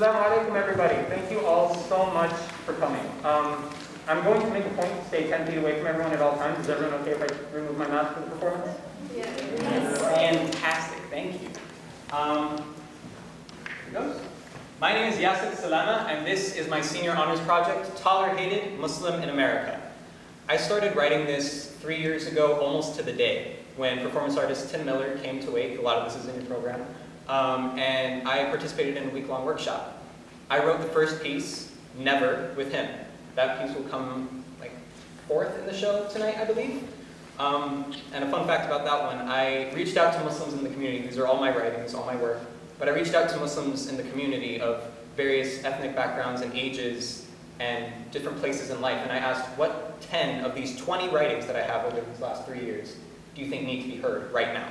Assalamu alaikum, everybody. Thank you all so much for coming. I'm going to make a point to stay 10 feet away from everyone at all times. Is everyone okay if I remove my mask for the performance? Yes. Fantastic, thank you. Here it goes. My name is Yaser Salamah, and this is my senior honors project, Toler Hated Muslim in America. I started writing this 3 years ago, almost to the day, when performance artist Tim Miller came to Wake. A lot of this is in your program. And I participated in a week-long workshop. I wrote the first piece, Never, with him. That piece will come like fourth in the show tonight, I believe. And a fun fact about that one, I reached out to Muslims in the community. These are all my writings, all my work. But I reached out to Muslims in the community of various ethnic backgrounds and ages and different places in life. And I asked, what 10 of these 20 writings that I have over these last 3 years do you think need to be heard right now?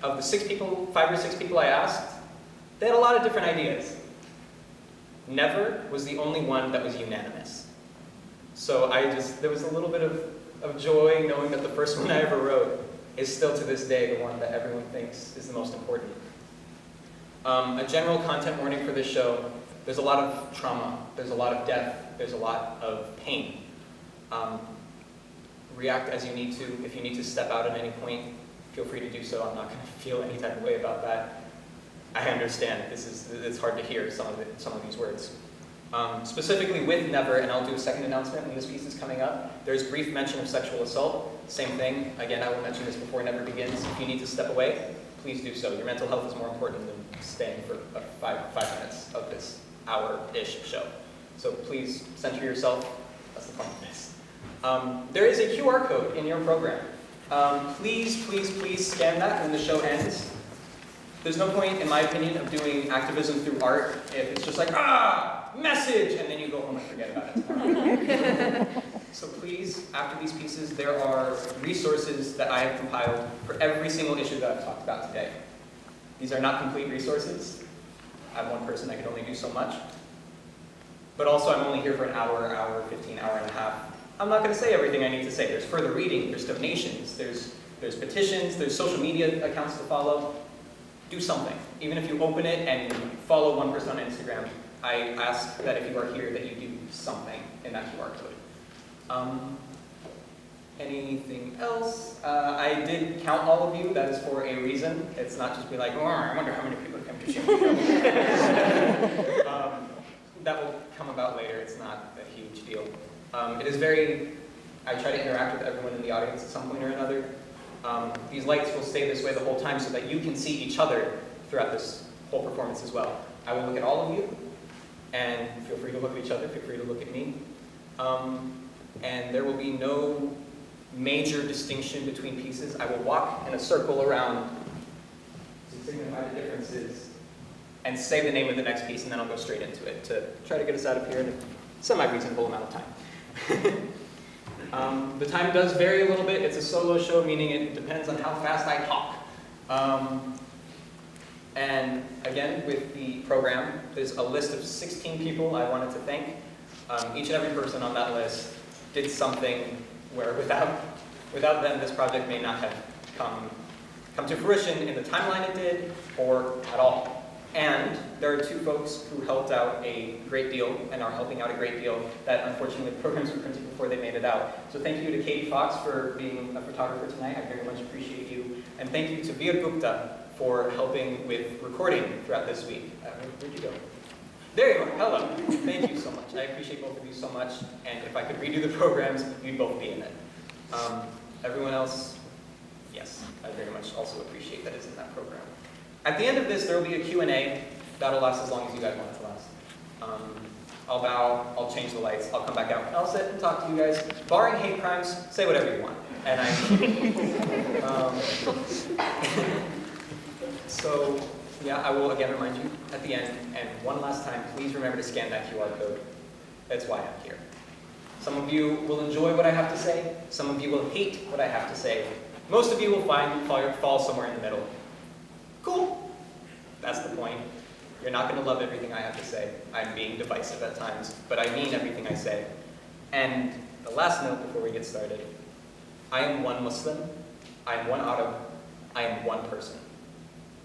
Of the 5 or 6 people I asked, they had a lot of different ideas. Never was the only one that was unanimous. So there was a little bit of joy knowing that the first one I ever wrote is still to this day the one that everyone thinks is the most important. A general content warning for this show: there's a lot of trauma, there's a lot of death, there's a lot of pain. React as you need to. If you need to step out at any point, feel free to do so. I'm not going to feel any type of way about that. I understand it's hard to hear some of these words. Specifically with Never, and I'll do a second announcement when this piece is coming up, there's brief mention of sexual assault. Same thing. Again, I will mention this before Never begins. If you need to step away, please do so. Your mental health is more important than staying for 5 minutes of this hour-ish show. So please center yourself. That's the point of this. There is a QR code in your program. Please scan that when the show ends. There's no point, in my opinion, of doing activism through art if it's just like, message, and then you go home and forget about it tomorrow. So please, after these pieces, there are resources that I have compiled for every single issue that I've talked about today. These are not complete resources. I'm one person, I can only do so much. But also, I'm only here for an hour 15, hour and a half. I'm not going to say everything I need to say. There's further reading, there's donations, there's petitions, there's social media accounts to follow. Do something. Even if you open it and you follow one person on Instagram, I ask that if you are here that you do something in that QR code. Anything else? I did count all of you. That is for a reason. It's not just be like, oh, I wonder how many people come to show. That will come about later. It's not a huge deal. It is I try to interact with everyone in the audience at some point or another. These lights will stay this way the whole time so that you can see each other throughout this whole performance as well. I will look at all of you, and feel free to look at each other, feel free to look at me. And there will be no major distinction between pieces. I will walk in a circle around to signify the differences and say the name of the next piece, and then I'll go straight into it to try to get us out of here in a semi-reasonable amount of time. The time does vary a little bit. It's a solo show, meaning it depends on how fast I talk. And again, with the program, there's a list of 16 people I wanted to thank. Each and every person on that list did something where without them, this project may not have come to fruition in the timeline it did, or at all. And there are 2 folks who helped out a great deal and are helping out a great deal that unfortunately the programs were printed before they made it out. So thank you to Katie Fox for being a photographer tonight. I very much appreciate you. And thank you to Veer Gupta for helping with recording throughout this week. Where'd you go? There you are. Hello. Thank you so much. I appreciate both of you so much. And if I could redo the programs, you'd both be in it. Everyone else, yes, I very much also appreciate that it's in that program. At the end of this, there will be a Q&A. That'll last as long as you guys want it to last. I'll bow, I'll change the lights, I'll come back out, I'll sit and talk to you guys. Barring hate crimes, say whatever you want. And so, yeah, I will again remind you at the end, and one last time, please remember to scan that QR code. That's why I'm here. Some of you will enjoy what I have to say. Some of you will hate what I have to say. Most of you will fall somewhere in the middle. Cool. That's the point. You're not going to love everything I have to say. I'm being divisive at times, but I mean everything I say. And the last note before we get started, I am one Muslim, I am one Arab, I am one person.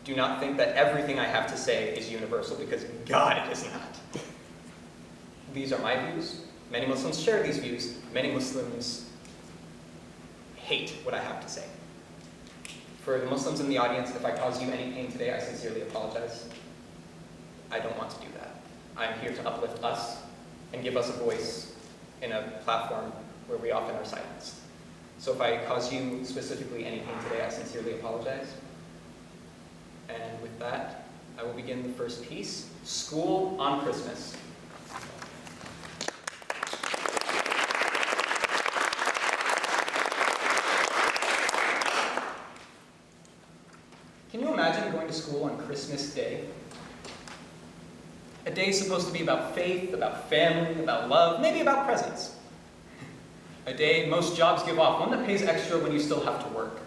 Do not think that everything I have to say is universal, because God, it is not. These are my views. Many Muslims share these views. Many Muslims hate what I have to say. For the Muslims in the audience, if I caused you any pain today, I sincerely apologize. I don't want to do that. I'm here to uplift us and give us a voice in a platform where we often are silenced. So if I cause you specifically any pain today, I sincerely apologize. And with that, I will begin the first piece, School on Christmas. Can you imagine going to school on Christmas Day? A day supposed to be about faith, about family, about love, maybe about presents. A day most jobs give off, one that pays extra when you still have to work.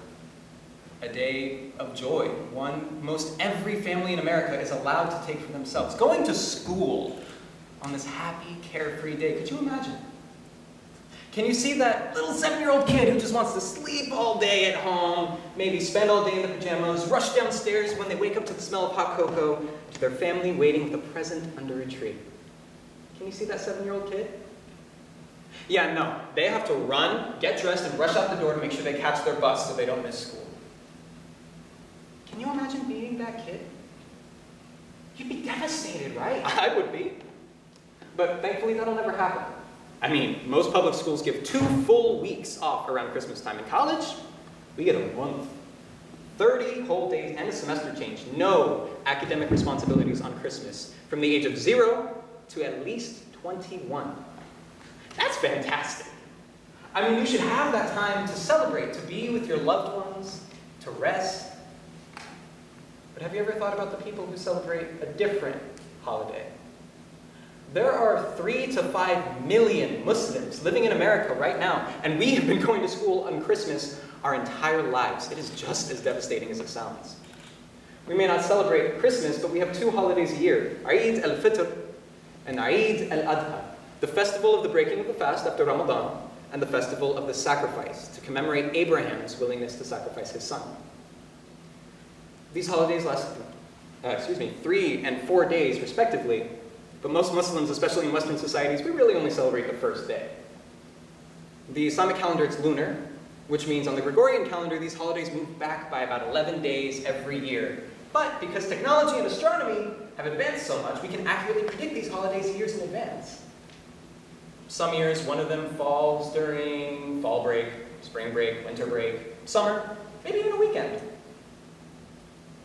A day of joy, one most every family in America is allowed to take for themselves. Going to school on this happy, carefree day, could you imagine? Can you see that little 7-year-old kid who just wants to sleep all day at home, maybe spend all day in the pajamas, rush downstairs when they wake up to the smell of hot cocoa, to their family waiting with a present under a tree? Can you see that 7-year-old kid? Yeah, no, they have to run, get dressed, and rush out the door to make sure they catch their bus so they don't miss school. Can you imagine being that kid? You'd be devastated, right? I would be. But thankfully, that'll never happen. I mean, most public schools give 2 full weeks off around Christmas time. In college, we get a month. 30 whole days and a semester change. No academic responsibilities on Christmas from the age of 0 to at least 21. That's fantastic. I mean, you should have that time to celebrate, to be with your loved ones, to rest. But have you ever thought about the people who celebrate a different holiday? There are 3 to 5 million Muslims living in America right now, and we have been going to school on Christmas our entire lives. It is just as devastating as it sounds. We may not celebrate Christmas, but we have 2 holidays a year, Eid al-Fitr and Eid al-Adha, the festival of the breaking of the fast after Ramadan, and the festival of the sacrifice, to commemorate Abraham's willingness to sacrifice his son. These holidays last 3 and 4 days, respectively, but most Muslims, especially in Western societies, we really only celebrate the first day. The Islamic calendar, it's lunar, which means on the Gregorian calendar, these holidays move back by about 11 days every year. But because technology and astronomy have advanced so much, we can accurately predict these holidays years in advance. Some years, one of them falls during fall break, spring break, winter break, summer, maybe even a weekend.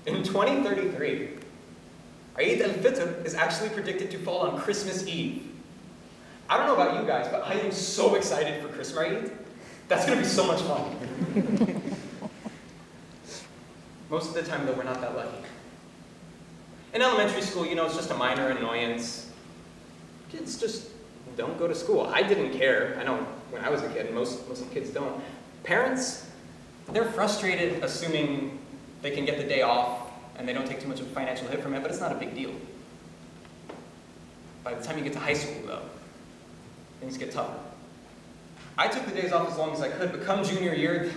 In 2033, Eid al-Fitr is actually predicted to fall on Christmas Eve. I don't know about you guys, but I am so excited for Christmas Eid. That's going to be so much fun. Most of the time, though, we're not that lucky. In elementary school, you know, it's just a minor annoyance. Kids just don't go to school. I didn't care. I know when I was a kid, most Muslim kids don't. Parents, they're frustrated assuming they can get the day off and they don't take too much of a financial hit from it, but it's not a big deal. By the time you get to high school, though, things get tougher. I took the days off as long as I could, but come junior year,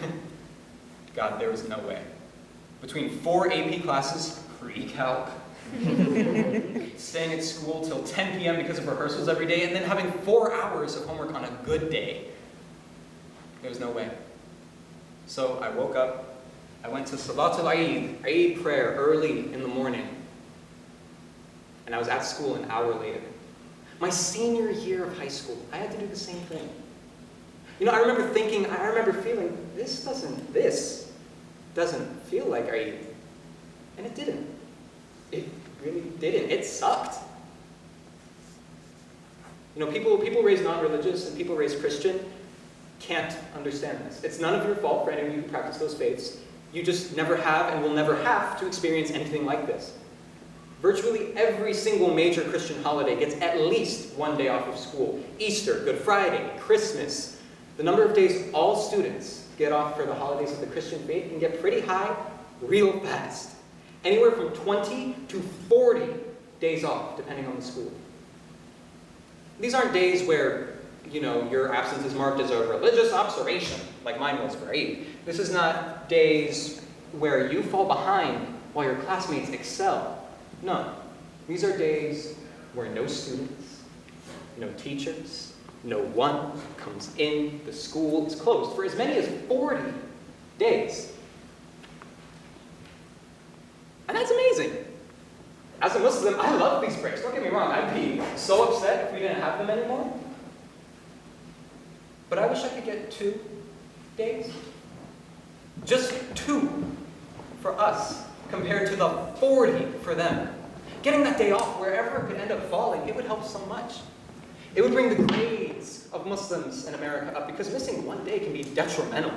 God, there was no way. Between 4 AP classes, pre-calc, staying at school till 10 p.m. because of rehearsals every day, and then having 4 hours of homework on a good day, there was no way. So I woke up, I went to Salatul Eid prayer early in the morning, and I was at school an hour later. My senior year of high school, I had to do the same thing. You know, I remember feeling, this doesn't feel like Eid. And it didn't. It really didn't. It sucked. You know, people raised non-religious and people raised Christian can't understand this. It's none of your fault for any of you who practice those faiths. You just never have and will never have to experience anything like this. Virtually every single major Christian holiday gets at least 1 day off of school. Easter, Good Friday, Christmas. The number of days all students get off for the holidays of the Christian faith can get pretty high real fast. Anywhere from 20 to 40 days off, depending on the school. These aren't days where, you know, your absence is marked as a religious observation, like mine was for Eid. This is not days where you fall behind while your classmates excel. None. These are days where no students, no teachers, no one comes in, the school is closed for as many as 40 days. And that's amazing. As a Muslim, I love these breaks. Don't get me wrong, I'd be so upset if we didn't have them anymore. But I wish I could get 2 days. Just 2 for us, compared to the 40 for them. Getting that day off, wherever it could end up falling, it would help so much. It would bring the grades of Muslims in America up, because missing 1 day can be detrimental.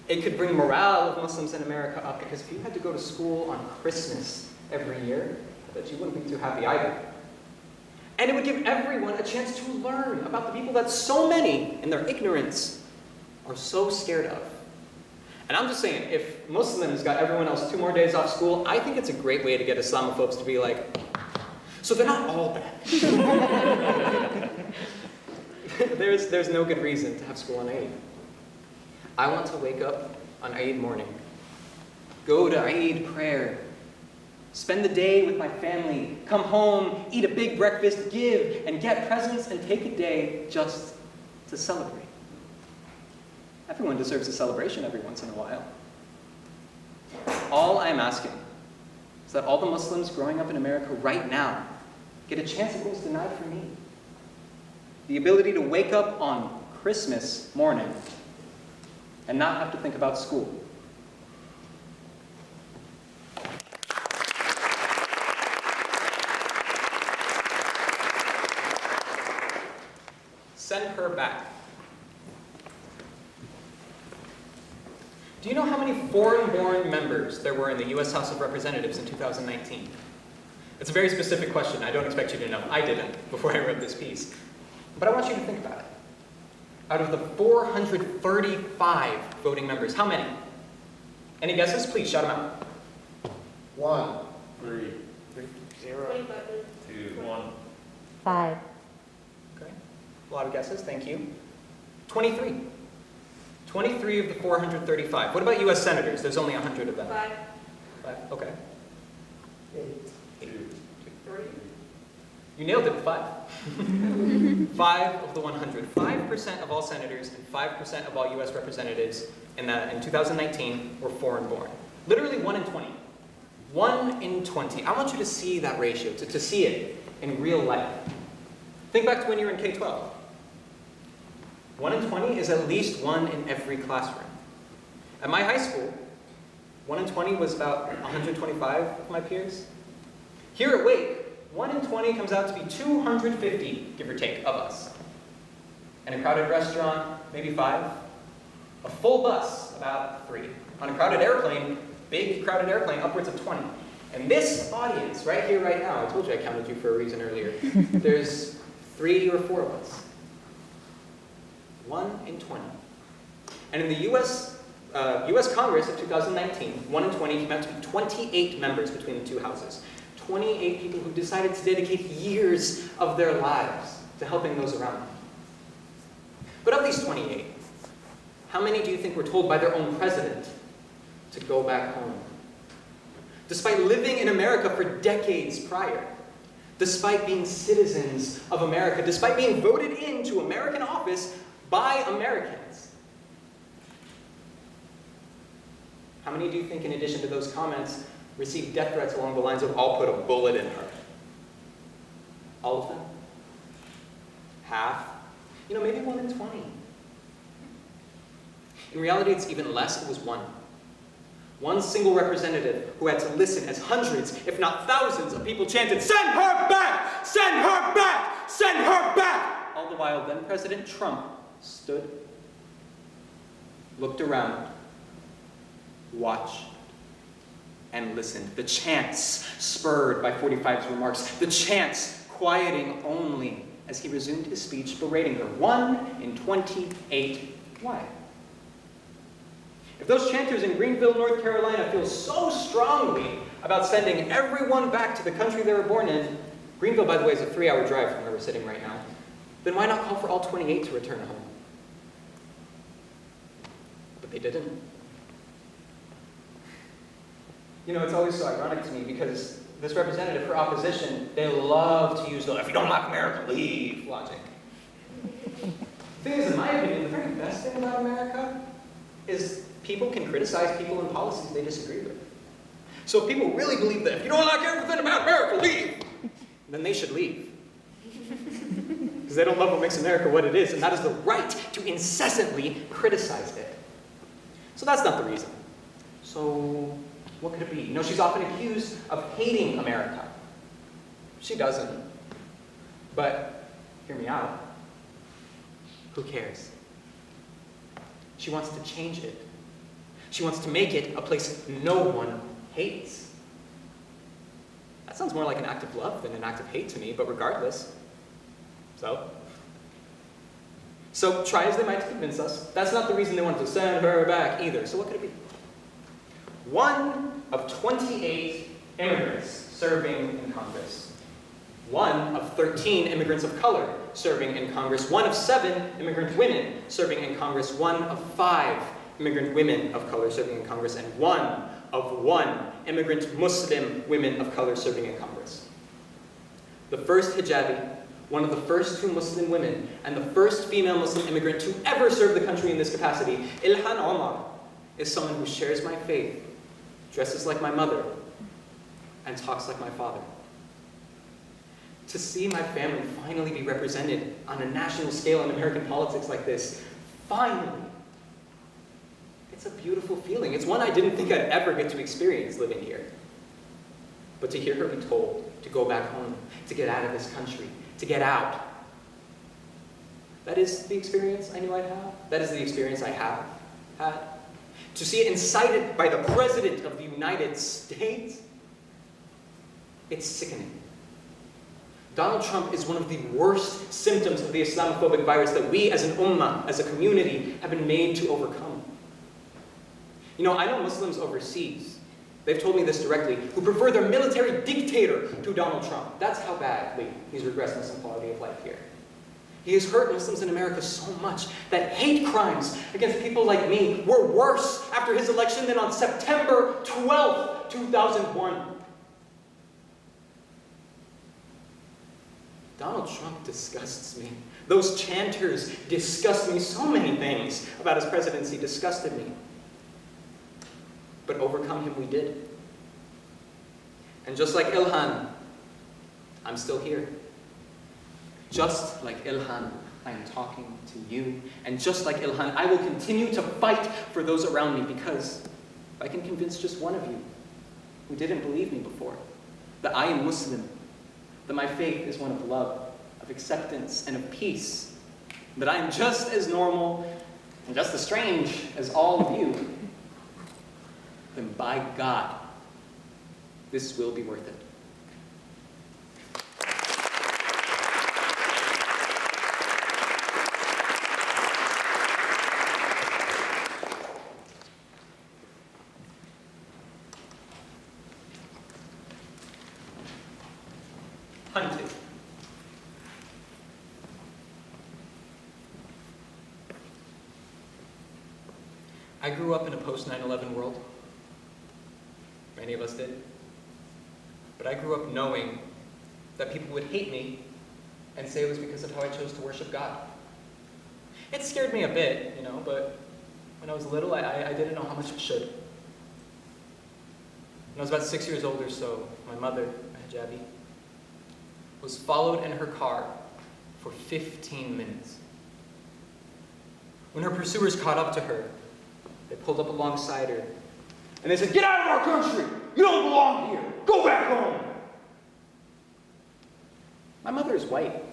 It could bring morale of Muslims in America up, because if you had to go to school on Christmas every year, I bet you wouldn't be too happy either. And it would give everyone a chance to learn about the people that so many, in their ignorance, are so scared of. And I'm just saying, if Muslims got everyone else 2 more days off school, I think it's a great way to get Islamophobes to be like, so they're not all bad. There's no good reason to have school on Eid. I want to wake up on Eid morning, go to Eid prayer, spend the day with my family, come home, eat a big breakfast, give and get presents, and take a day just to celebrate. Everyone deserves a celebration every once in a while. All I'm asking is that all the Muslims growing up in America right now get a chance that was denied for me. The ability to wake up on Christmas morning and not have to think about school. Send her back. Do you know how many foreign-born members there were in the U.S. House of Representatives in 2019? It's a very specific question. I don't expect you to know. I didn't before I wrote this piece. But I want you to think about it. Out of the 435 voting members, how many? Any guesses? Please shout them out. 1, 3, 0, 2, 1. 5. Okay. A lot of guesses. Thank you. 23. 23 of the 435. What about U.S. senators? There's only 100 of them. 5. 5. Okay. 8. 8. 3. You nailed it with 5. 5 of the 100. 5% of all senators and 5% of all U.S. representatives in 2019 were foreign-born. Literally 1 in 20. 1 in 20. I want you to see that ratio, to see it in real life. Think back to when you were in K-12. 1 in 20 is at least 1 in every classroom. At my high school, 1 in 20 was about 125 of my peers. Here at Wake, 1 in 20 comes out to be 250, give or take, of us. In a crowded restaurant, maybe 5. A full bus, about 3. On a crowded airplane, big crowded airplane, upwards of 20. And this audience, right here, right now, I told you I counted you for a reason earlier, there's 3 or 4 of us. 1 in 20. And in the US Congress of 2019, 1 in 20 came out to be 28 members between the 2 houses. 28 people who decided to dedicate years of their lives to helping those around them. But of these 28, how many do you think were told by their own president to go back home? Despite living in America for decades prior, despite being citizens of America, despite being voted into American office by Americans. How many do you think, in addition to those comments, received death threats along the lines of, "I'll put a bullet in her"? All of them? Half? You know, maybe 1 in 20. In reality, it's even less. It was 1. One single representative who had to listen as hundreds, if not thousands, of people chanted, "Send her back! Send her back! Send her back!" All the while, then President Trump stood, looked around, watched, and listened. The chants spurred by 45's remarks, the chants quieting only as he resumed his speech, berating her. 1 in 28. Why? If those chanters in Greenville, North Carolina feel so strongly about sending everyone back to the country they were born in, Greenville, by the way, is a 3-hour drive from where we're sitting right now, then why not call for all 28 to return home? But they didn't. You know, it's always so ironic to me because this representative for opposition, they love to use the "if you don't like America, leave" logic. The thing is, in my opinion, the very best thing about America is people can criticize people and policies they disagree with. So if people really believe that if you don't like everything about America, leave, then they should leave. Because they don't love what makes America what it is, and that is the right to incessantly criticize it. So that's not the reason. So what could it be? You know, she's often accused of hating America. She doesn't. But hear me out. Who cares? She wants to change it. She wants to make it a place no one hates. That sounds more like an act of love than an act of hate to me, but regardless. So try as they might to convince us, that's not the reason they want to send her back either. So what could it be? One of 28 immigrants serving in Congress. One of 13 immigrants of color serving in Congress. One of 7 immigrant women serving in Congress. One of 5 immigrant women of color serving in Congress. And one of 1 immigrant Muslim women of color serving in Congress. The first hijabi, one of the first 2 Muslim women, and the first female Muslim immigrant to ever serve the country in this capacity, Ilhan Omar, is someone who shares my faith, dresses like my mother, and talks like my father. To see my family finally be represented on a national scale in American politics like this, finally, it's a beautiful feeling. It's one I didn't think I'd ever get to experience living here. But to hear her be told to go back home, to get out of this country, to get out, that is the experience I knew I'd have. That is the experience I have had. To see it incited by the President of the United States, it's sickening. Donald Trump is one of the worst symptoms of the Islamophobic virus that we as an ummah, as a community, have been made to overcome. You know, I know Muslims overseas, they've told me this directly, who prefer their military dictator to Donald Trump. That's how badly he's regressed Muslim quality of life here. He has hurt Muslims in America so much that hate crimes against people like me were worse after his election than on September 12th, 2001. Donald Trump disgusts me. Those chanters disgust me. So many things about his presidency disgusted me. But overcome him we did. And just like Ilhan, I'm still here. Just like Ilhan, I am talking to you. And just like Ilhan, I will continue to fight for those around me, because if I can convince just one of you who didn't believe me before that I am Muslim, that my faith is one of love, of acceptance, and of peace, that I am just as normal and just as strange as all of you, then by God, this will be worth it. Hunted. I grew up in a post-9/11 world. Many of us did. But I grew up knowing that people would hate me and say it was because of how I chose to worship God. It scared me a bit, you know, but when I was little, I didn't know how much it should. When I was about 6 years old or so, my mother, a hijabi, was followed in her car for 15 minutes. When her pursuers caught up to her, they pulled up alongside her, and they said, "Get out of our country! You don't belong here! Go back home!" My mother is white,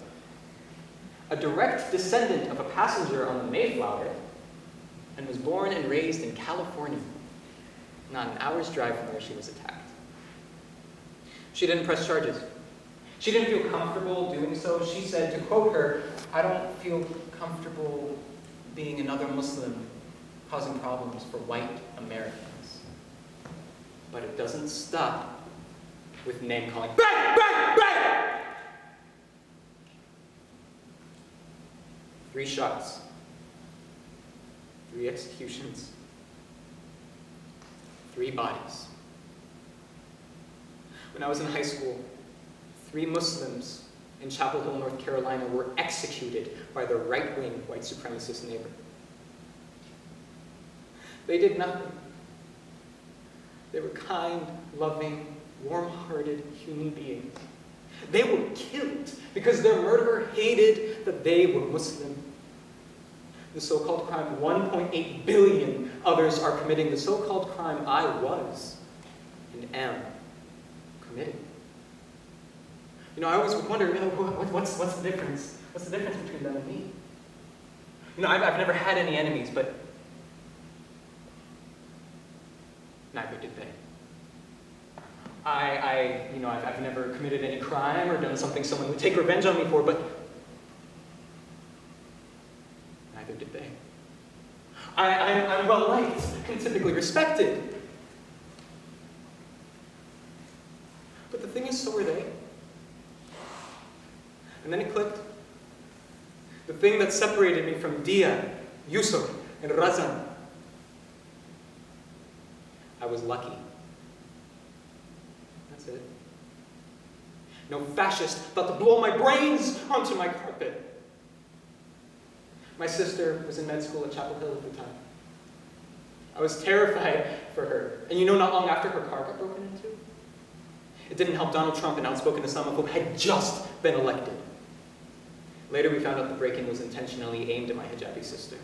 a direct descendant of a passenger on the Mayflower, and was born and raised in California, not an hour's drive from where she was attacked. She didn't press charges. She didn't feel comfortable doing so. She said, to quote her, "I don't feel comfortable being another Muslim causing problems for white Americans." But it doesn't stop with name-calling. Bang! Bang! Bang! 3 shots. 3 executions. 3 bodies. When I was in high school, 3 Muslims in Chapel Hill, North Carolina were executed by their right-wing white supremacist neighbor. They did nothing. They were kind, loving, warm-hearted human beings. They were killed because their murderer hated that they were Muslim. The so-called crime 1.8 billion others are committing. The so-called crime I was and am committing. You know, I always would wonder, what's the difference? What's the difference between them and me? You know, I've never had any enemies, but neither did they. I've never committed any crime or done something someone would take revenge on me for, but neither did they. I'm well-liked and typically respected. But the thing is, so are they. And then it clicked. The thing that separated me from Dia, Yaser, and Razan. I was lucky. That's it. No fascist thought to blow my brains onto my carpet. My sister was in med school at Chapel Hill at the time. I was terrified for her. And you know, not long after, her car got broken into. It didn't help Donald Trump, an outspoken Islamophobe, had just been elected. Later, we found out the break-in was intentionally aimed at my hijabi sister.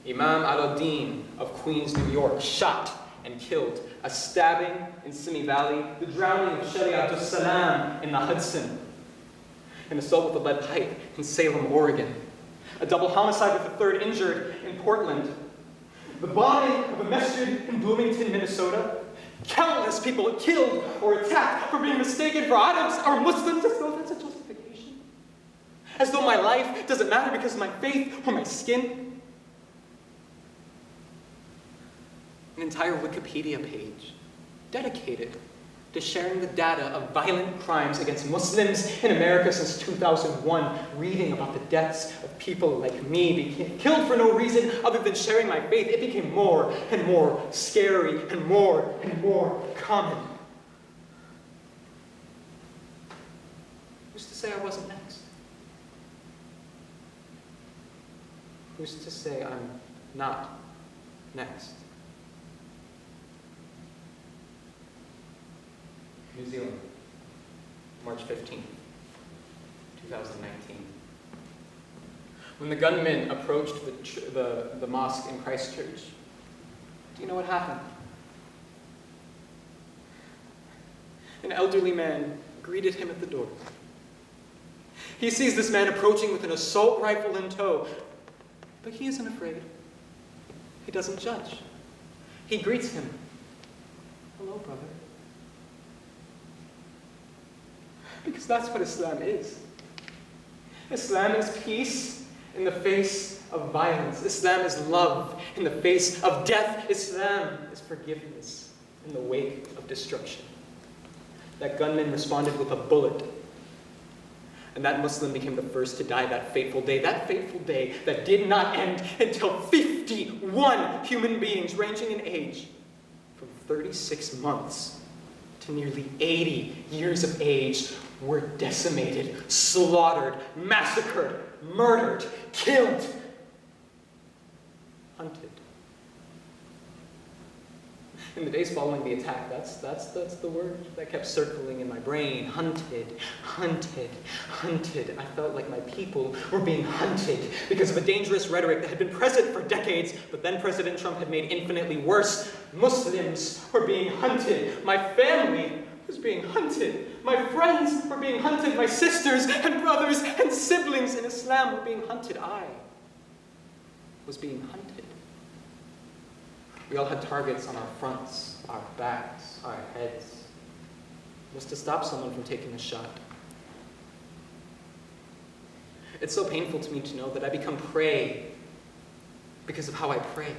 Imam al-Din of Queens, New York, shot and killed. A stabbing in Simi Valley, the drowning of Shariatul Salam in the Hudson, an assault with a lead pipe in Salem, Oregon, a double homicide with a 3rd injured in Portland, the bombing of a masjid in Bloomington, Minnesota, countless people killed or attacked for being mistaken for Arabs or Muslims, as though that's a justification. As though my life doesn't matter because of my faith or my skin. An entire Wikipedia page dedicated to sharing the data of violent crimes against Muslims in America since 2001, reading about the deaths of people like me being killed for no reason other than sharing my faith. It became more and more scary and more common. Who's to say I wasn't next? Who's to say I'm not next? New Zealand, March 15th, 2019. When the gunmen approached the mosque in Christchurch, do you know what happened? An elderly man greeted him at the door. He sees this man approaching with an assault rifle in tow, but he isn't afraid. He doesn't judge. He greets him. Hello, brother. Because that's what Islam is. Islam is peace in the face of violence. Islam is love in the face of death. Islam is forgiveness in the wake of destruction. That gunman responded with a bullet. And that Muslim became the first to die that fateful day that did not end until 51 human beings ranging in age from 36 months to nearly 80 years of age were decimated, slaughtered, massacred, murdered, killed, hunted. In the days following the attack, that's the word that kept circling in my brain. Hunted, hunted, hunted. I felt like my people were being hunted because of a dangerous rhetoric that had been present for decades, but then President Trump had made infinitely worse. Muslims were being hunted. My family was being hunted. My friends were being hunted. My sisters and brothers and siblings in Islam were being hunted. I was being hunted. We all had targets on our fronts, our backs, our heads. It was to stop someone from taking a shot. It's so painful to me to know that I become prey because of how I pray.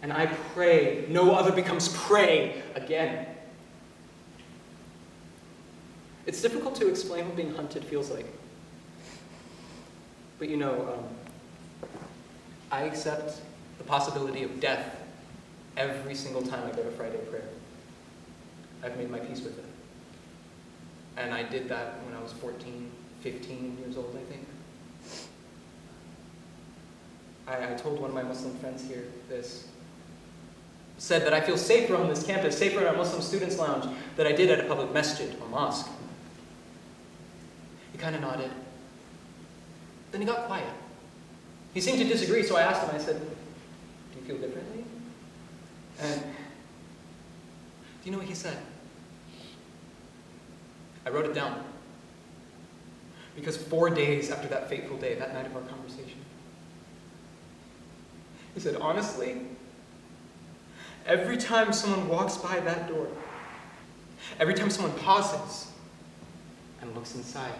And I pray, no other becomes prey again. It's difficult to explain what being hunted feels like. But you know, I accept the possibility of death every single time I go to Friday prayer. I've made my peace with it. And I did that when I was 14, 15 years old, I think. I told one of my Muslim friends here this. Said that I feel safer on this campus, safer at our Muslim students' lounge, than I did at a public masjid or mosque. He kind of nodded. Then he got quiet. He seemed to disagree, so I asked him, I said, do you feel differently? And do you know what he said? I wrote it down. Because 4 days after that fateful day, that night of our conversation, he said, honestly, every time someone walks by that door, every time someone pauses and looks inside,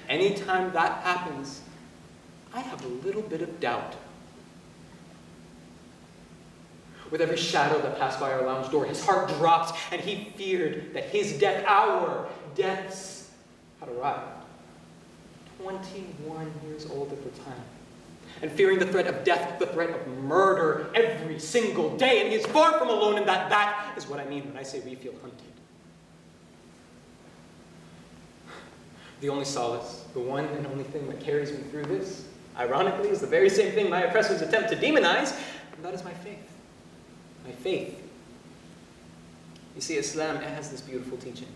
anytime that happens, I have a little bit of doubt. With every shadow that passed by our lounge door, his heart dropped, and he feared that his death, our deaths, had arrived. 21 years old at the time. And fearing the threat of death, the threat of murder every single day. And he is far from alone in that. That is what I mean when I say we feel hunted. The only solace, the one and only thing that carries me through this, ironically, is the very same thing my oppressors attempt to demonize, and that is my faith. My faith. You see, Islam, it has this beautiful teaching.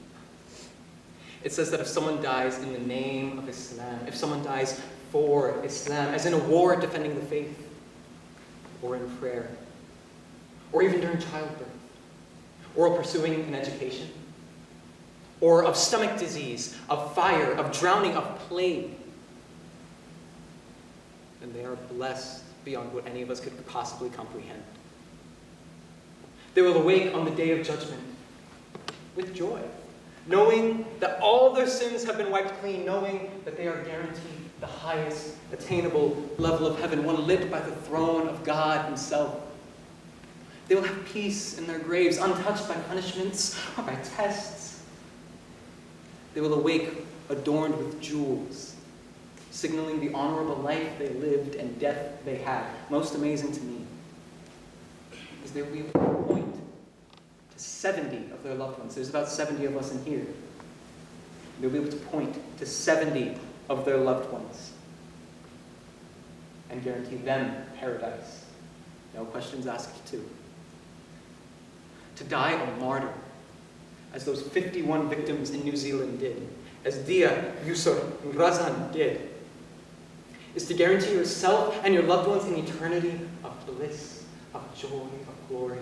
It says that if someone dies in the name of Islam, if someone dies for Islam, as in a war defending the faith, or in prayer, or even during childbirth, or pursuing an education, or of stomach disease, of fire, of drowning, of plague, then they are blessed beyond what any of us could possibly comprehend. They will awake on the day of judgment with joy, knowing that all their sins have been wiped clean, knowing that they are guaranteed the highest attainable level of heaven, one lit by the throne of God himself. They will have peace in their graves, untouched by punishments or by tests. They will awake adorned with jewels, signaling the honorable life they lived and death they had. Most amazing to me is they will be able to point to 70 of their loved ones. There's about 70 of us in here. They'll be able to point to 70 of their loved ones and guarantee them paradise. No questions asked too. To die a martyr, as those 51 victims in New Zealand did, as Dia, Yaser, and Razan did, is to guarantee yourself and your loved ones an eternity of bliss, of joy, of glory.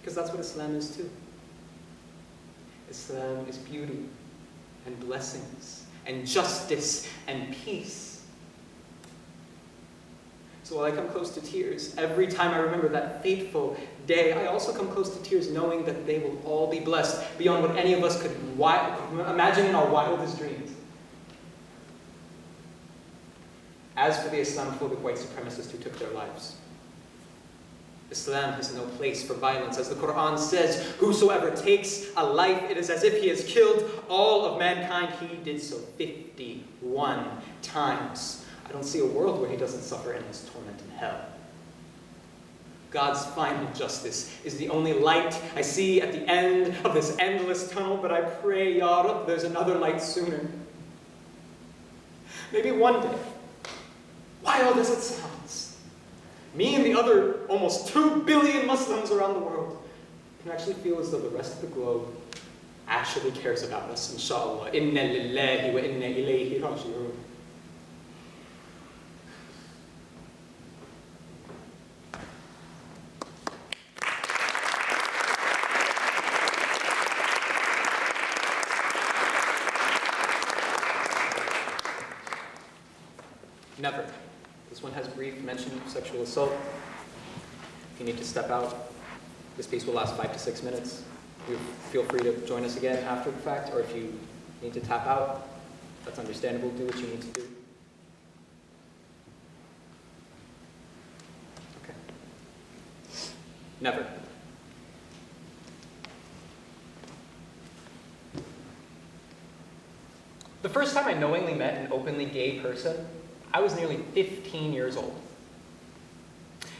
Because that's what Islam is too. Islam is beauty and blessings and justice and peace. So while I come close to tears, every time I remember that fateful day, I also come close to tears knowing that they will all be blessed beyond what any of us could imagine in our wildest dreams. As for the Islamophobic white supremacists who took their lives, Islam has no place for violence. As the Quran says, whosoever takes a life, it is as if he has killed all of mankind. He did so 51 times. I don't see a world where he doesn't suffer endless torment in hell. God's final justice is the only light I see at the end of this endless tunnel, but I pray, Ya Rab, there's another light sooner. Maybe one day, wild as it sounds, me and the other almost 2 billion Muslims around the world can actually feel as though the rest of the globe actually cares about us, inshallah. Inna lillahi wa inna ilayhi raji'un. Never. This one has brief mention of sexual assault. If you need to step out, this piece will last 5 to 6 minutes. You feel free to join us again after the fact, or if you need to tap out, that's understandable. Do what you need to do. Okay. Never. The first time I knowingly met an openly gay person, I was nearly 15 years old.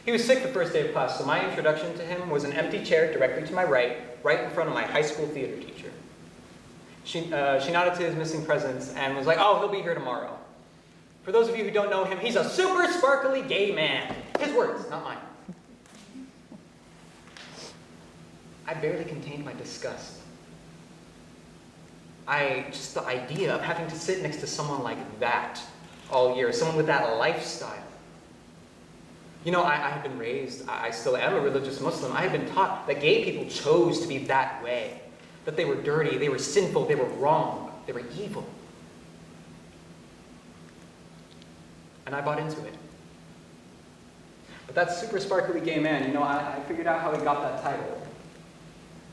He was sick the first day of class, so my introduction to him was an empty chair directly to my right in front of my high school theater teacher. She nodded to his missing presence and was like, oh, he'll be here tomorrow. For those of you who don't know him, he's a super sparkly gay man. His words, not mine. I barely contained my disgust. Just the idea of having to sit next to someone like that all year, someone with that lifestyle. You know, I have been raised, I still am a religious Muslim. I have been taught that gay people chose to be that way, that they were dirty, they were sinful, they were wrong, they were evil. And I bought into it. But that super sparkly gay man, you know, I figured out how he got that title.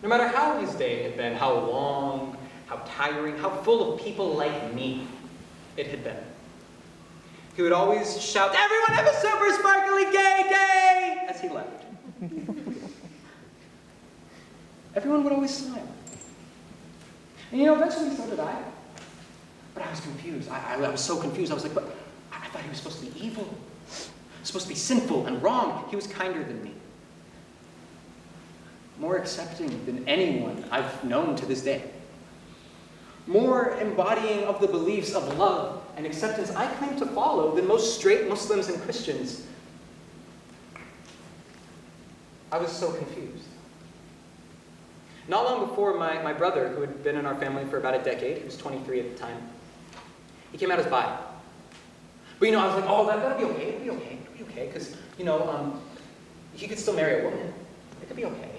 No matter how his day had been, how long, how tiring, how full of people like me it had been, he would always shout, everyone have a super sparkly gay, as he left. Everyone would always smile. And you know, eventually so did I. But I was confused. I was so confused. I was like, but I thought he was supposed to be evil, supposed to be sinful and wrong. He was kinder than me, more accepting than anyone I've known to this day, more embodying of the beliefs of love and acceptance I claim to follow than most straight Muslims and Christians. I was so confused. Not long before, my brother, who had been in our family for about a decade, he was 23 at the time, he came out as bi. But, you know, I was like, oh, that'll be okay, it'll be okay, because, you know, he could still marry a woman. It could be okay.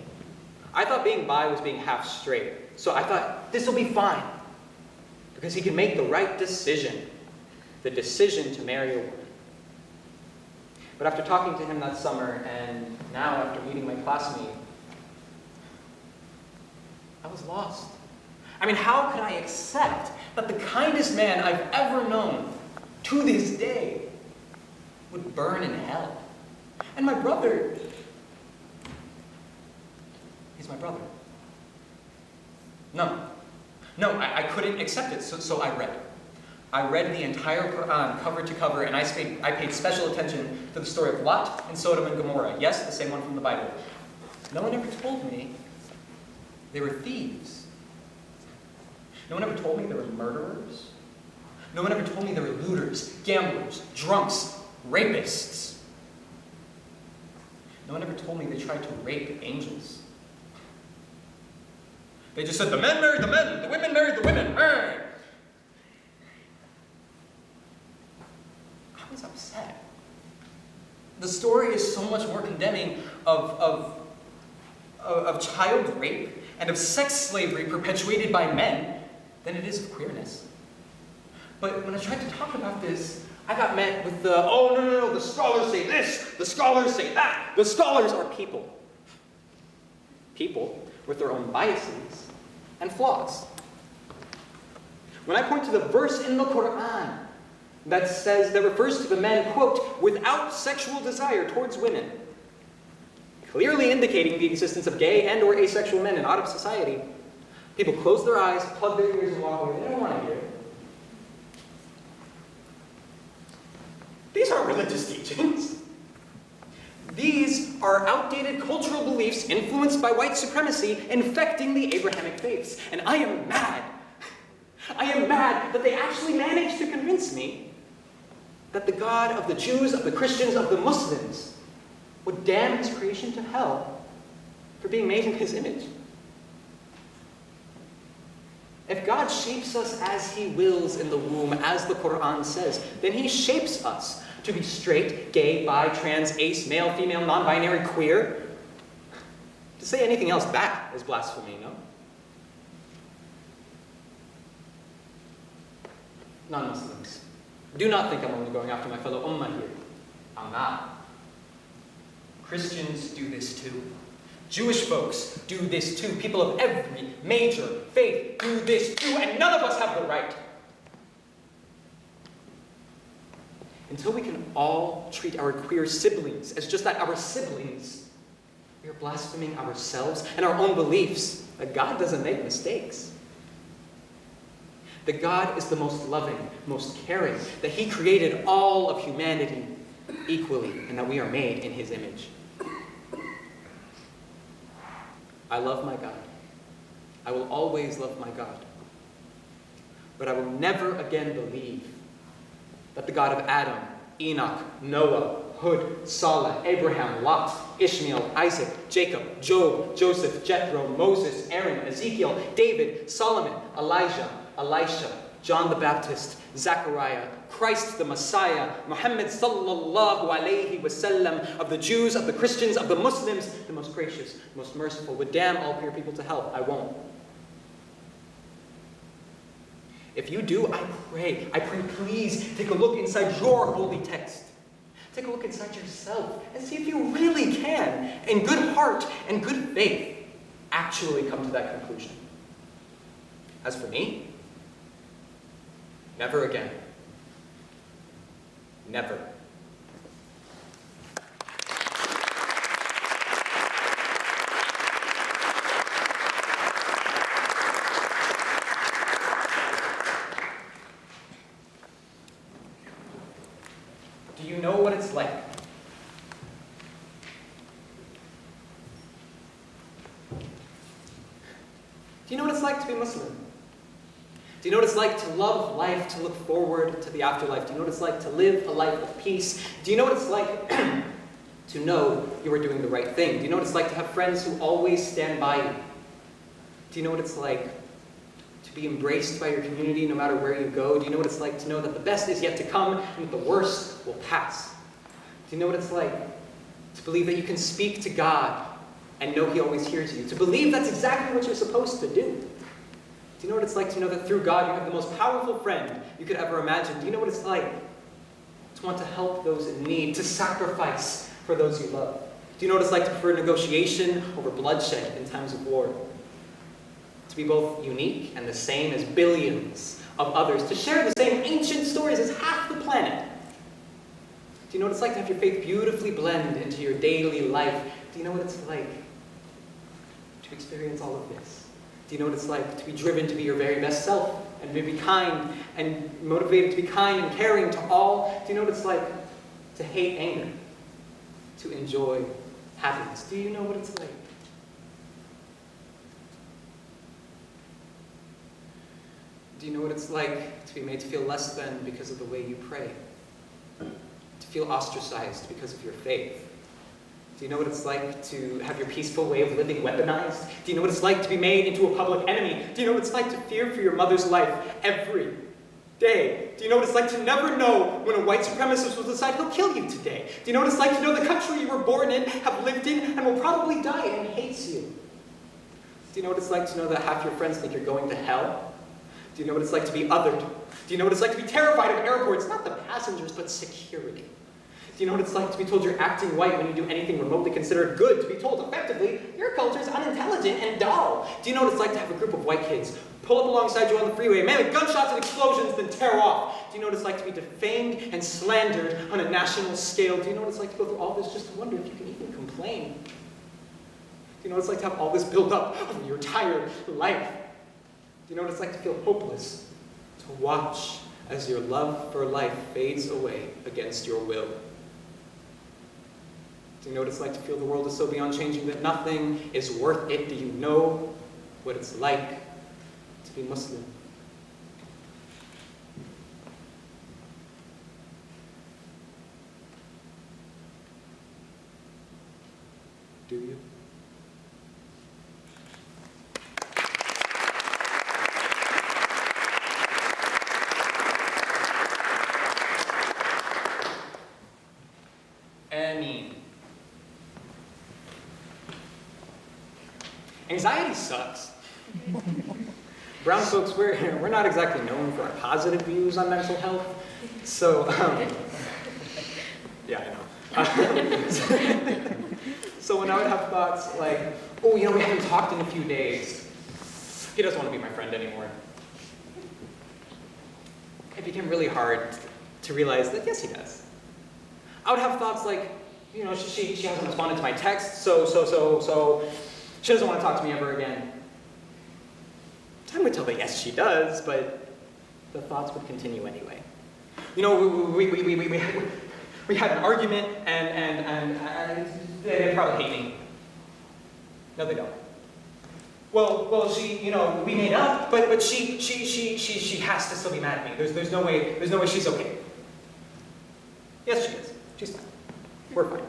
I thought being bi was being half straight, so I thought, this will be fine, because he can make the right decision, the decision to marry a woman. But after talking to him that summer, and now after meeting my classmate, I was lost. I mean, how could I accept that the kindest man I've ever known, to this day, would burn in hell? And my brother, he's my brother. No, I couldn't accept it, so I read. I read the entire Quran cover to cover, and I paid special attention to the story of Lot and Sodom and Gomorrah. Yes, the same one from the Bible. No one ever told me they were thieves. No one ever told me they were murderers. No one ever told me they were looters, gamblers, drunks, rapists. No one ever told me they tried to rape angels. They just said, the men married the men, the women married the women. I was upset. The story is so much more condemning of child rape and of sex slavery perpetuated by men than it is of queerness. But when I tried to talk about this, I got met with the, oh, no, the scholars say this, the scholars say that. The scholars are people. People with their own biases and flaws. When I point to the verse in the Quran that refers to the men, quote, without sexual desire towards women, clearly indicating the existence of gay and or asexual men in Arab society, people close their eyes, plug their ears, and walk away. They don't want to hear it. These aren't religious teachings. These are outdated cultural beliefs influenced by white supremacy infecting the Abrahamic faiths. And I am mad. I am mad that they actually managed to convince me that the God of the Jews, of the Christians, of the Muslims would damn his creation to hell for being made in his image. If God shapes us as he wills in the womb, as the Quran says, then he shapes us to be straight, gay, bi, trans, ace, male, female, non-binary, queer. To say anything else, that is blasphemy, no? Non-Muslims, do not think I'm only going after my fellow ummah here. I'm not. Christians do this too. Jewish folks do this too. People of every major faith do this too, and none of us have the right. Until we can all treat our queer siblings as just that, our siblings, we are blaspheming ourselves and our own beliefs that God doesn't make mistakes. That God is the most loving, most caring, that he created all of humanity equally and that we are made in his image. I love my God. I will always love my God. But I will never again believe that the God of Adam, Enoch, Noah, Hud, Salah, Abraham, Lot, Ishmael, Isaac, Jacob, Job, Joseph, Jethro, Moses, Aaron, Ezekiel, David, Solomon, Elijah, Elisha, John the Baptist, Zechariah, Christ the Messiah, Muhammad sallallahu alayhi wasallam, of the Jews, of the Christians, of the Muslims, the most gracious, most merciful, would damn all pure people to hell. I won't. If you do, I pray, please take a look inside your holy text. Take a look inside yourself and see if you really can, in good heart and good faith, actually come to that conclusion. As for me, never again. Never. Do you know what it's like? Do you know what it's like to be Muslim? Do you know what it's like to love life, to look forward to the afterlife? Do you know what it's like to live a life of peace? Do you know what it's like to know you are doing the right thing? Do you know what it's like to have friends who always stand by you? Do you know what it's like to be embraced by your community no matter where you go? Do you know what it's like to know that the best is yet to come and that the worst will pass? Do you know what it's like to believe that you can speak to God and know he always hears you? To believe that's exactly what you're supposed to do? Do you know what it's like to know that through God you have the most powerful friend you could ever imagine? Do you know what it's like to want to help those in need, to sacrifice for those you love? Do you know what it's like to prefer negotiation over bloodshed in times of war? To be both unique and the same as billions of others, to share the same ancient stories as half the planet. Do you know what it's like to have your faith beautifully blend into your daily life? Do you know what it's like to experience all of this? Do you know what it's like to be driven to be your very best self and to be kind and motivated to be kind and caring to all? Do you know what it's like to hate anger, to enjoy happiness? Do you know what it's like? Do you know what it's like to be made to feel less than because of the way you pray? To feel ostracized because of your faith? Do you know what it's like to have your peaceful way of living weaponized? Do you know what it's like to be made into a public enemy? Do you know what it's like to fear for your mother's life every day? Do you know what it's like to never know when a white supremacist will decide he'll kill you today? Do you know what it's like to know the country you were born in, have lived in, and will probably die and hates you? Do you know what it's like to know that half your friends think you're going to hell? Do you know what it's like to be othered? Do you know what it's like to be terrified of airports, not the passengers, but security? Do you know what it's like to be told you're acting white when you do anything remotely considered good? To be told, effectively, your culture is unintelligent and dull? Do you know what it's like to have a group of white kids pull up alongside you on the freeway, man, with gunshots and explosions, then tear off? Do you know what it's like to be defamed and slandered on a national scale? Do you know what it's like to go through all this just to wonder if you can even complain? Do you know what it's like to have all this build up over your entire life? Do you know what it's like to feel hopeless? To watch as your love for life fades away against your will? Do you know what it's like to feel the world is so beyond changing that nothing is worth it? Do you know what it's like to be Muslim? Do you? Anxiety sucks. Brown folks, we're not exactly known for our positive views on mental health. So, yeah, I know. So when I would have thoughts like, oh, you know, we haven't talked in a few days. He doesn't want to be my friend anymore. It became really hard to realize that, yes, he does. I would have thoughts like, you know, she hasn't responded to my text, so she doesn't want to talk to me ever again. Time would tell that yes, she does, but the thoughts would continue anyway. You know, We had an argument, and they probably hate me. No, they don't. Well, she, we made up, but she has to still be mad at me. There's no way she's okay. Yes, she is. She's fine. We're fine.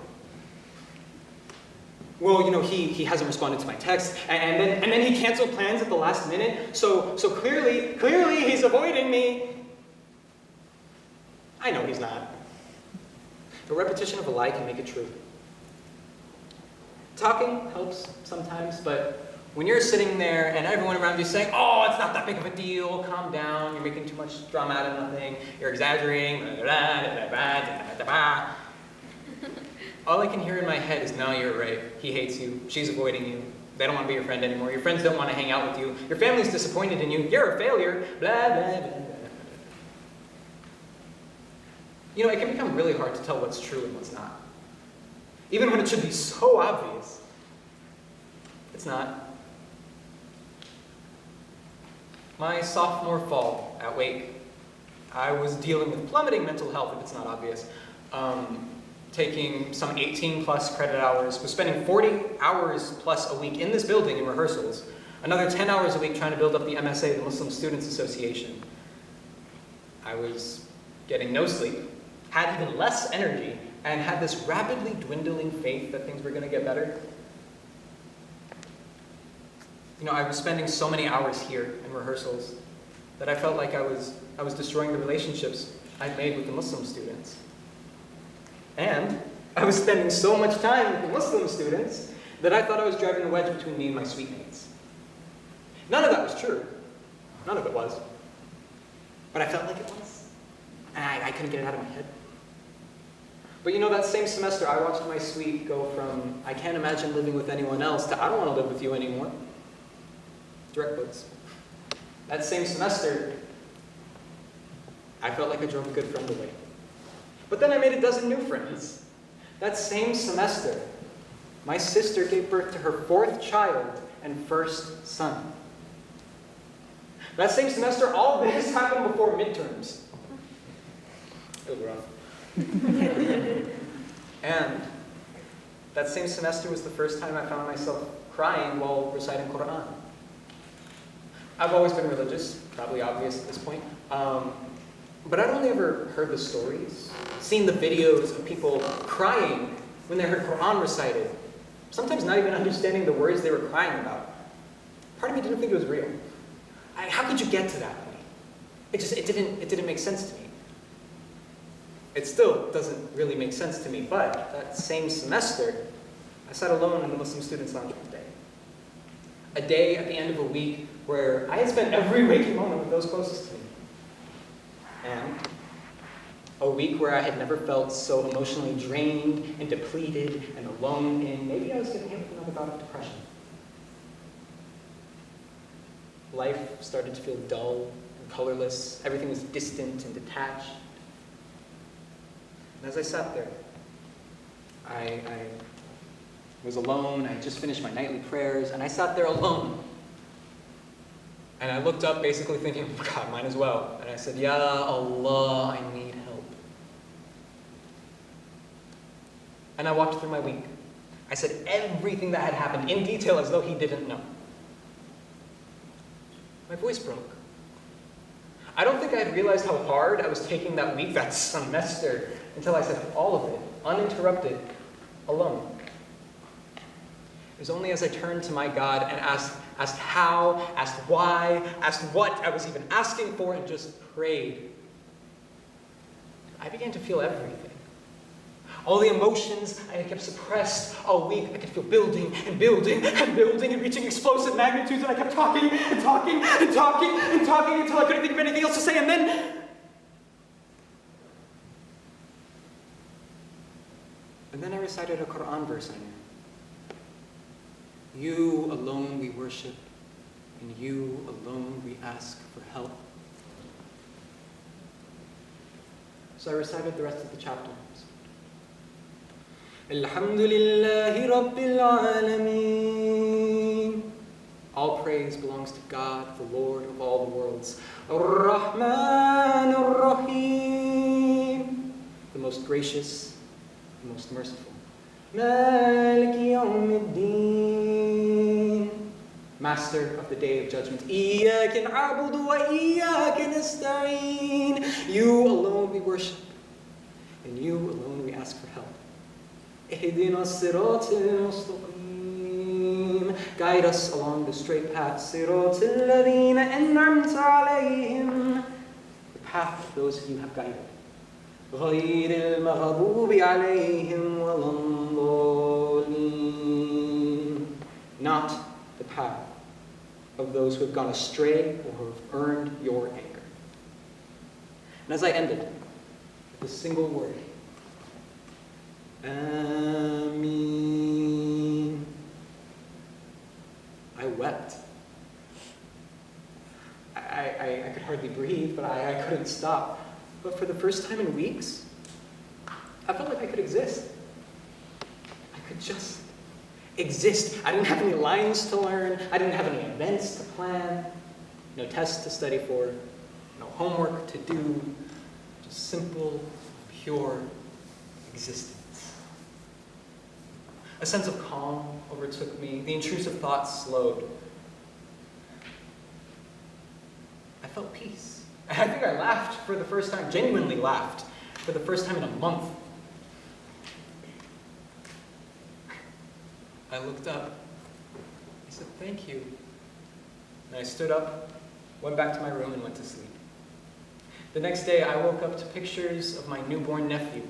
Well, he hasn't responded to my text, and then he canceled plans at the last minute. So clearly he's avoiding me. I know he's not. A repetition of a lie can make it true. Talking helps sometimes, but when you're sitting there and everyone around you is saying, "Oh, it's not that big of a deal, calm down, you're making too much drama out of nothing, you're exaggerating, blah, blah, blah, blah, blah." All I can hear in my head is, "No, you're right. He hates you. She's avoiding you. They don't want to be your friend anymore. Your friends don't want to hang out with you. Your family's disappointed in you. You're a failure. Blah, blah, blah, blah." It can become really hard to tell what's true and what's not. Even when it should be so obvious. It's not. My sophomore fall at Wake, I was dealing with plummeting mental health, if it's not obvious. Taking some 18 plus credit hours, was spending 40 hours plus a week in this building in rehearsals, another 10 hours a week trying to build up the MSA, the Muslim Students Association. I was getting no sleep, had even less energy, and had this rapidly dwindling faith that things were going to get better. I was spending so many hours here in rehearsals that I felt like I was destroying the relationships I'd made with the Muslim students. And I was spending so much time with the Muslim students that I thought I was driving a wedge between me and my suite mates. None of that was true. None of it was. But I felt like it was. And I couldn't get it out of my head. But that same semester I watched my suite go from, "I can't imagine living with anyone else," to, "I don't want to live with you anymore." Direct quotes. That same semester, I felt like I drove a good friend away. But then I made a dozen new friends. That same semester, my sister gave birth to her 4th child and 1st son. That same semester, all this happened before midterms. It was rough. And that same semester was the first time I found myself crying while reciting Quran. I've always been religious, probably obvious at this point. But I'd only ever heard the stories, seen the videos of people crying when they heard Quran recited, sometimes not even understanding the words they were crying about. Part of me didn't think it was real. How could you get to that point? It didn't make sense to me. It still doesn't really make sense to me, but that same semester, I sat alone in the Muslim Students' Lounge one day. A day at the end of a week where I had spent every waking moment with those closest to me. And a week where I had never felt so emotionally drained and depleted and alone in, maybe I was getting hit with another bout of depression. Life started to feel dull and colorless. Everything was distant and detached. And as I sat there, I was alone. I had just finished my nightly prayers, and I sat there alone. And I looked up basically thinking, "Oh God, mine as well." And I said, "Ya Allah, I need help." And I walked through my week. I said everything that had happened in detail as though he didn't know. My voice broke. I don't think I had realized how hard I was taking that week, that semester, until I said all of it, uninterrupted, alone. It was only as I turned to my God and asked how, asked why, asked what I was even asking for, and just prayed. I began to feel everything. All the emotions I had kept suppressed all week, I could feel building and building and building and reaching explosive magnitudes, and I kept talking and talking and talking and talking until I couldn't think of anything else to say, and then I recited a Quran verse I knew. "You alone we worship, and you alone we ask for help." So I recited the rest of the chapter. Alhamdulillahi Rabbil Alameen. All praise belongs to God, the Lord of all the worlds. Ar-Rahman Ar-Rahim. The most most gracious, the most merciful. Maliki yawmiddin, Master of the Day of Judgment. Iyyaka na'budu wa iyyaka nasta'in. You alone we worship, and you alone we ask for help. Ihdina as-siratal mustaqim. Guide us along the straight path. Siratal ladhina an'amta alayhim. The path of those who you have guided. غير المغضوب عليهم ولا الضالين. Not the path of those who have gone astray or who have earned your anger. And as I ended with a single word, Ameen, I wept. I could hardly breathe, but I couldn't stop. But for the first time in weeks, I felt like I could exist. I could just exist. I didn't have any lines to learn. I didn't have any events to plan. No tests to study for. No homework to do. Just simple, pure existence. A sense of calm overtook me. The intrusive thoughts slowed. I felt peace. I think I laughed for the first time, genuinely laughed, for the first time in a month. I looked up. I said, thank you. And I stood up, went back to my room, and went to sleep. The next day, I woke up to pictures of my newborn nephew.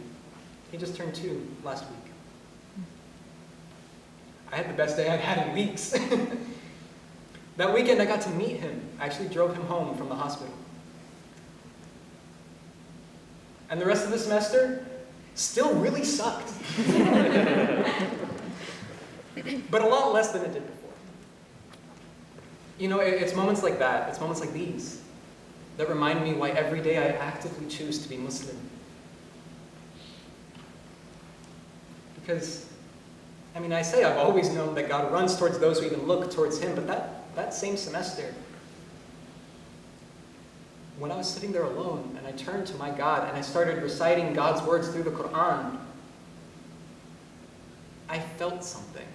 He just turned 2 last week. I had the best day I'd had in weeks. That weekend, I got to meet him. I actually drove him home from the hospital. And the rest of the semester still really sucked. But a lot less than it did before. You know, it's moments like that, it's moments like these, that remind me why every day I actively choose to be Muslim. Because, I say I've always known that God runs towards those who even look towards Him, but that same semester, when I was sitting there alone and I turned to my God and I started reciting God's words through the Quran, I felt something.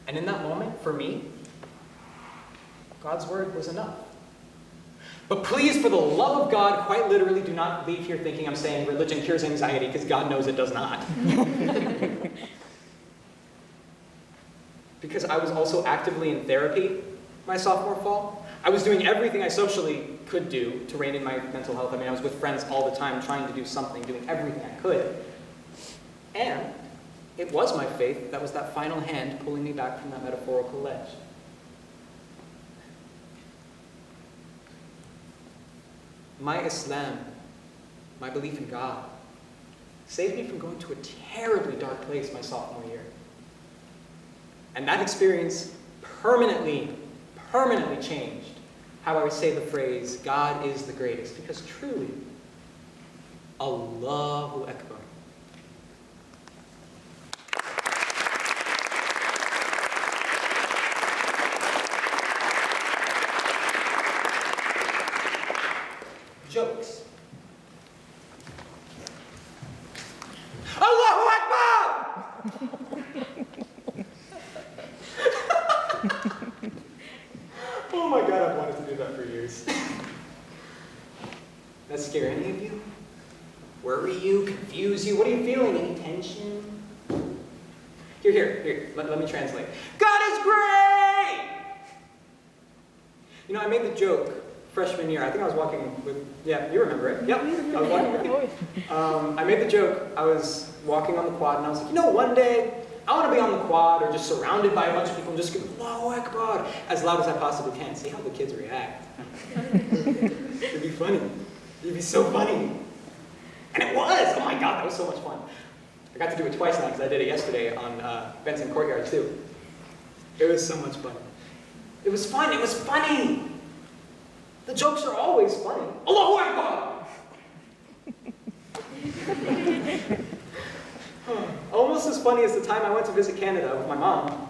And in that moment, for me, God's word was enough. But please, for the love of God, quite literally, do not leave here thinking I'm saying religion cures anxiety, because God knows it does not. Because I was also actively in therapy my sophomore fall. I was doing everything I socially could do to rein in my mental health. I was with friends all the time, trying to do something, doing everything I could. And it was my faith that was that final hand pulling me back from that metaphorical ledge. My Islam, my belief in God, saved me from going to a terribly dark place my sophomore year. And that experience permanently changed how I would say the phrase, God is the greatest. Because truly, Allahu Akbar. Jokes. Allahu Akbar! Oh my God, I've wanted to do that for years. That scare any of you? Worry you? Confuse you? What are you feeling? Any tension? Here. Let me translate. God is great! You know, I made the joke freshman year. I think I was walking with, yeah, you remember it. Yep, I was walking with you. I made the joke. I was walking on the quad and I was like, one day, I want to be on the quad or just surrounded by a bunch of people and just go, Allahu Akbar, as loud as I possibly can. See how the kids react. It'd be funny. It'd be so funny. And it was! Oh my God, that was so much fun. I got to do it twice now because I did it yesterday on Benson Courtyard too. It was so much fun. It was fun. It was funny. The jokes are always funny. Allahu Akbar! Almost as funny as the time I went to visit Canada with my mom.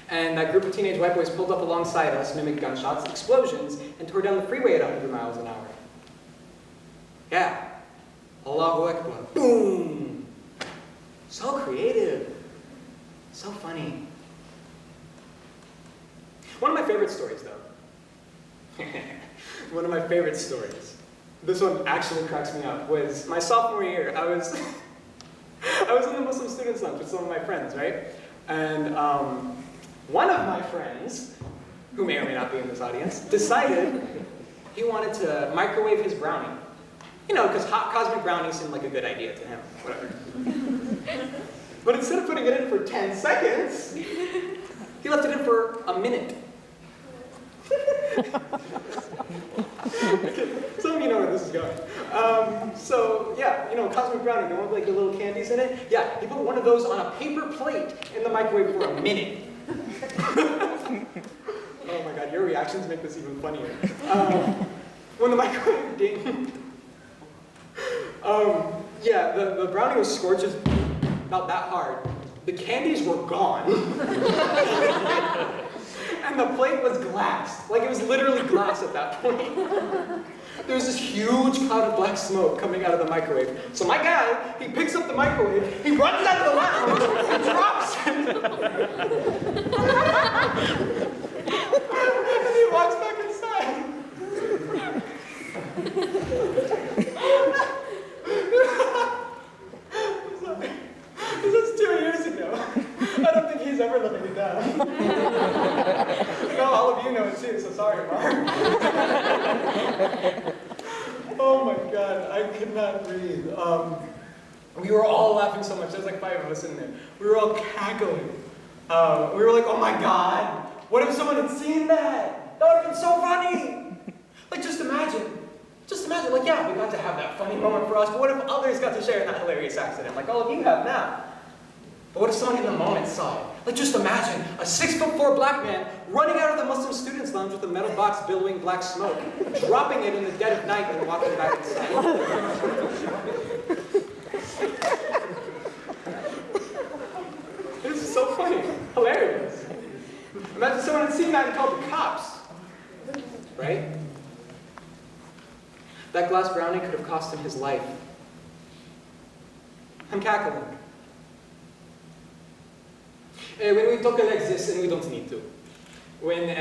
And that group of teenage white boys pulled up alongside us, mimicked gunshots, explosions, and tore down the freeway at 100 miles an hour. Yeah, Allahu Akbar. Boom! So creative. So funny. One of my favorite stories, though. One of my favorite stories. This one actually cracks me up. Was my sophomore year. I was in the Muslim Students' Lunch with some of my friends, right? And one of my friends, who may or may not be in this audience, decided he wanted to microwave his brownie. You know, because hot cosmic brownie seemed like a good idea to him. Whatever. But instead of putting it in for 10 seconds, he left it in for a minute. Some of you know where this is going. So yeah, you know, cosmic brownie, the one with like the little candies in it? Yeah, he put one of those on a paper plate in the microwave for a minute. Oh my God, your reactions make this even funnier. When the microwave dinged, yeah, the brownie was scorched about that hard. The candies were gone. And the plate was glass. Like, it was literally glass at that point. There was this huge cloud of black smoke coming out of the microwave. So my guy, he picks up the microwave, he runs out of the lounge, and drops it. And he walks back inside. This was 2 years ago. I don't think he's ever living it down. No, all of you know it too, so sorry, Mark. Oh my God, I could not breathe. We were all laughing so much. There's like 5 of us in there. We were all cackling. We were like, oh my God, what if someone had seen that? That would have been so funny. Like, just imagine, like, yeah, we got to have that funny moment for us, but what if others got to share in that hilarious accident, like all of you have now? But what if someone in the moment saw it? Like, just imagine a 6'4" black man running out of the Muslim Students' Lounge with a metal box billowing black smoke, dropping it in the dead of night and walking back inside. This is so funny, hilarious. Imagine someone had seen that and called the cops, right? That glass brownie could have cost him his life. I'm cackling. When we talk like this, and we don't need to, when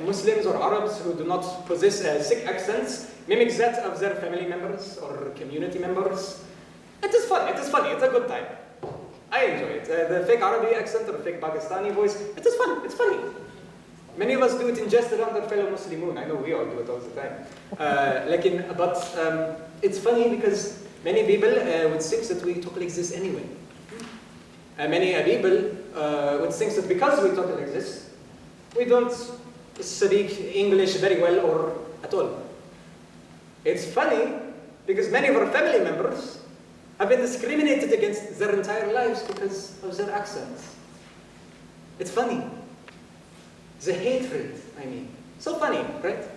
Muslims or Arabs who do not possess sick accents mimic that of their family members or community members, it is fun, it's a good time. I enjoy it. The fake Arabic accent or the fake Pakistani voice, it is fun, it's funny. Many of us do it in jest around our fellow Muslimun. I know we all do it all the time. But it's funny because many people would think that we talk like this anyway. Many people would think that because we talk like this, we don't speak English very well or at all. It's funny because many of our family members have been discriminated against their entire lives because of their accents. It's funny. The hatred, I mean. So funny, right?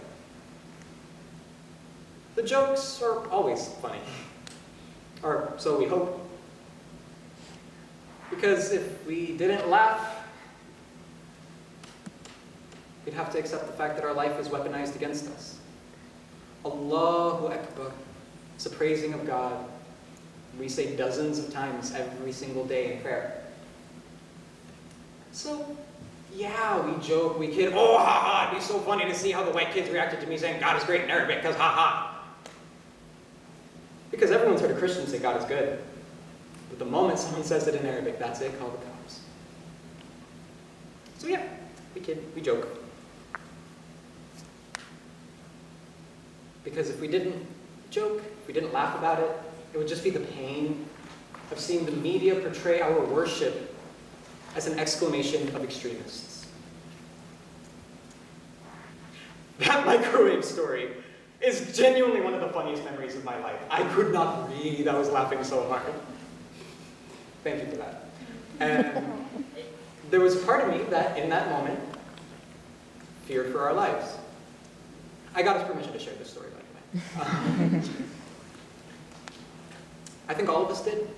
The jokes are always funny. Or so we hope. Because if we didn't laugh, we'd have to accept the fact that our life is weaponized against us. Allahu Akbar. It's the praising of God. We say dozens of times every single day in prayer. So, yeah, we joke, we kid, oh, ha ha, it'd be so funny to see how the white kids reacted to me saying God is great in Arabic, because ha ha. Because everyone's heard a Christian say God is good. But the moment someone says it in Arabic, that's it, call the cops. So yeah, we kid, we joke. Because if we didn't joke, if we didn't laugh about it, it would just be the pain of seeing the media portray our worship as an exclamation of extremists. That microwave story is genuinely one of the funniest memories of my life. I could not breathe, I was laughing so hard. Thank you for that. And there was a part of me that, in that moment, feared for our lives. I got his permission to share this story, by the way. I think all of us did.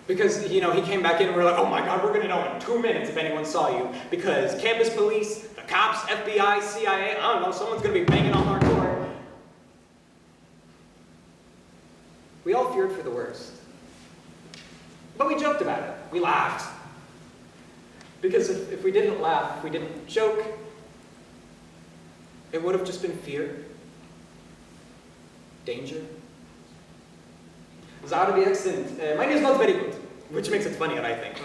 Because, you know, he came back in and we were like, oh my God, we're going to know in 2 minutes if anyone saw you. Because campus police, the cops, FBI, CIA, I don't know, someone's going to be banging on our door. We all feared for the worst. But we joked about it. We laughed. Because if we didn't laugh, if we didn't joke, it would have just been fear, danger. The Arabic accent, mine is not very good, which makes it funnier, I think.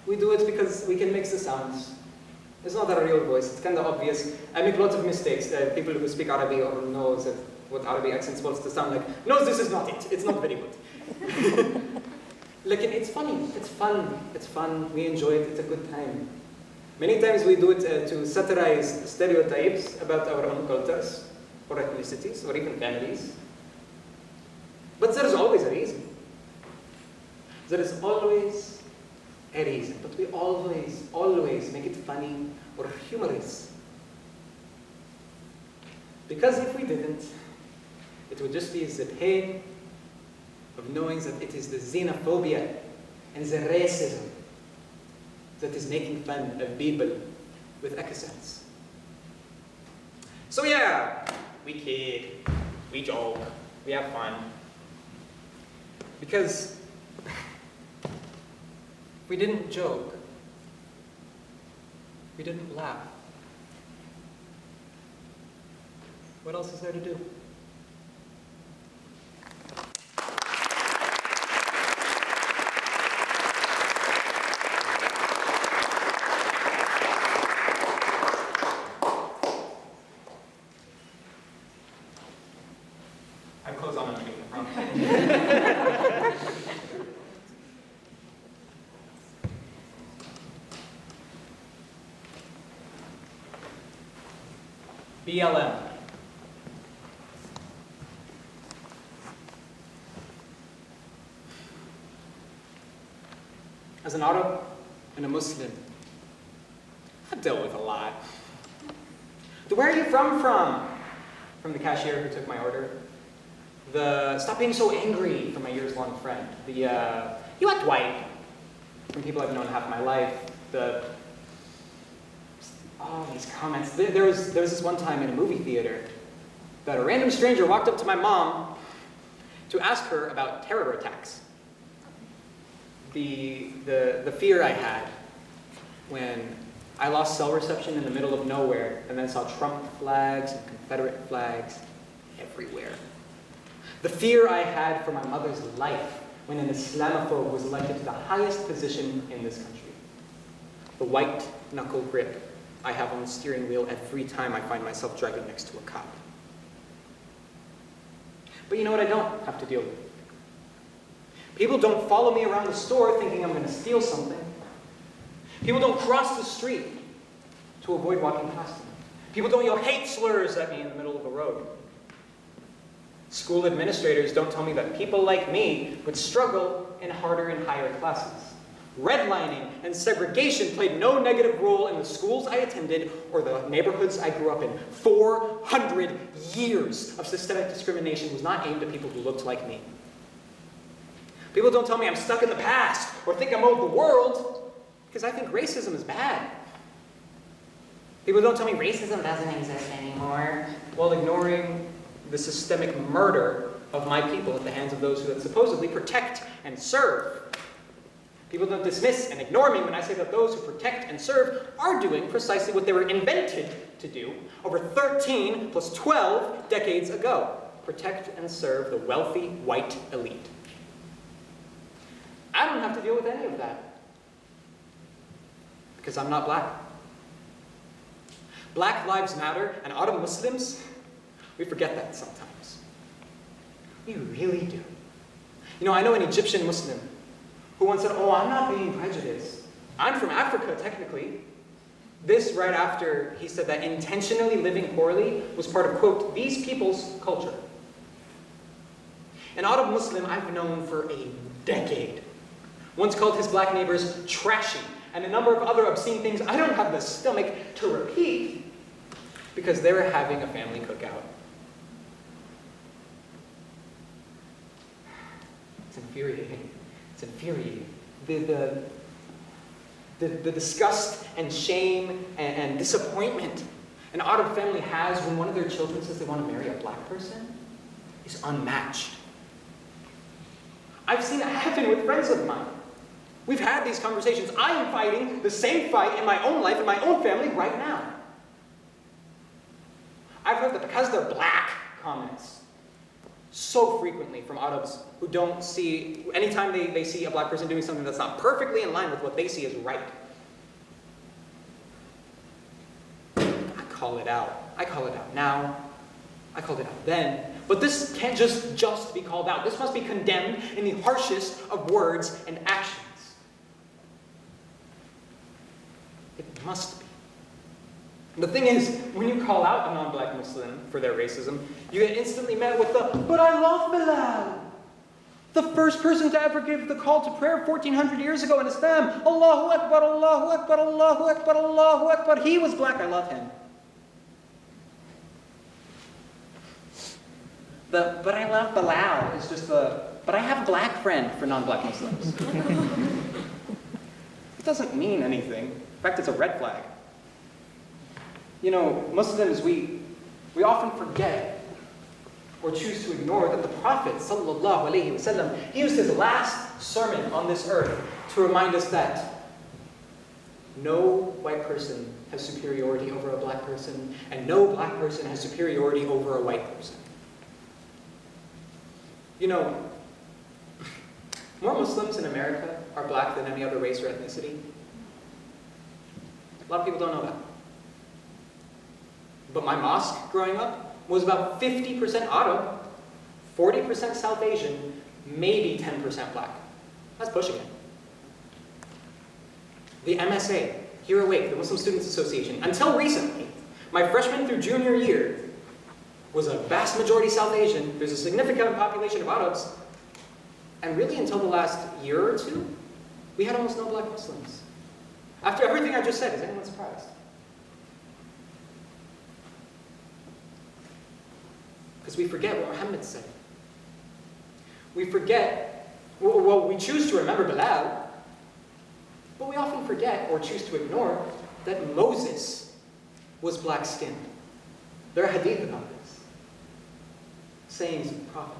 We do it because we can mix the sounds. It's not a real voice, it's kind of obvious. I make lots of mistakes. People who speak Arabic or know that what Arabic accent is supposed to sound like, no, this is not it. It's not very good. It's funny, it's fun, we enjoy it, it's a good time. Many times we do it to satirize stereotypes about our own cultures, or ethnicities, or even families. But there's always a reason. There is always a reason, but we always make it funny or humorous. Because if we didn't, it would just be the pain of knowing that it is the xenophobia and the racism that is making fun of people with accents. So yeah, we kid, we joke, we have fun. Because we didn't joke, we didn't laugh. What else is there to do? I'm close on underneath, I promise. BLM. As an Arab and a Muslim, I've dealt with a lot. Where are you from? From the cashier who took my order. Stop being so angry from my years-long friend. You act white from people I've known half my life. All these comments. There was this one time in a movie theater that a random stranger walked up to my mom to ask her about terror attacks. The fear I had when I lost cell reception in the middle of nowhere and then saw Trump flags and Confederate flags everywhere. The fear I had for my mother's life when an Islamophobe was elected to the highest position in this country. The white knuckle grip I have on the steering wheel every time I find myself driving next to a cop. But you know what I don't have to deal with? People don't follow me around the store thinking I'm going to steal something. People don't cross the street to avoid walking past them. People don't yell hate slurs at me in the middle of a road. School administrators don't tell me that people like me would struggle in harder and higher classes. Redlining and segregation played no negative role in the schools I attended or the neighborhoods I grew up in. 400 years of systemic discrimination was not aimed at people who looked like me. People don't tell me I'm stuck in the past or think I'm owed the world because I think racism is bad. People don't tell me racism doesn't exist anymore while ignoring the systemic murder of my people at the hands of those who supposedly protect and serve. People don't dismiss and ignore me when I say that those who protect and serve are doing precisely what they were invented to do over 13 plus 12 decades ago. Protect and serve the wealthy white elite. I don't have to deal with any of that because I'm not black. Black Lives Matter and Arab Muslims, we forget that sometimes. We really do. You know, I know an Egyptian Muslim who once said, oh, I'm not being prejudiced. I'm from Africa, technically. This right after he said that intentionally living poorly was part of, quote, these people's culture. An Arab Muslim I've known for a decade once called his black neighbors trashy and a number of other obscene things I don't have the stomach to repeat because they were having a family cookout. It's infuriating. It's infuriating. The disgust and shame and disappointment an Arab family has when one of their children says they want to marry a black person. is unmatched. I've seen it happen with friends of mine. We've had these conversations. I am fighting the same fight in my own life, in my own family, right now. I've heard the "because they're black" comments so frequently from Arabs who don't see, anytime they see a black person doing something that's not perfectly in line with what they see as right. I call it out. I call it out now. I called it out then. But this can't just be called out. This must be condemned in the harshest of words and actions. It must be. And the thing is, when you call out a non-black Muslim for their racism, you get instantly met with the, "But I love Bilal. The first person to ever give the call to prayer 1400 years ago in Islam. Allahu Akbar, Allahu Akbar, Allahu Akbar, Allahu Akbar. He was black, I love him." The "but I love Bilal" is just the "but I have a black friend" for non-black Muslims. It doesn't mean anything. In fact, it's a red flag. You know, Muslims, we often forget or choose to ignore that the Prophet sallallahu alaihi wasallam, he used his last sermon on this earth to remind us that no white person has superiority over a black person, and no black person has superiority over a white person. You know, more Muslims in America are black than any other race or ethnicity. A lot of people don't know that. But my mosque growing up was about 50% Arab, 40% South Asian, maybe 10% black. That's pushing it. The MSA, here at Wake, the Muslim Students Association, until recently, my freshman through junior year, was a vast majority South Asian. There's a significant population of Arabs. And really until the last year or two, we had almost no black Muslims. After everything I just said, is anyone surprised? Because we forget what Muhammad said. We forget, well, we choose to remember Bilal, but we often forget or choose to ignore that Moses was black-skinned. There are hadith about this. Sayings of the Prophet.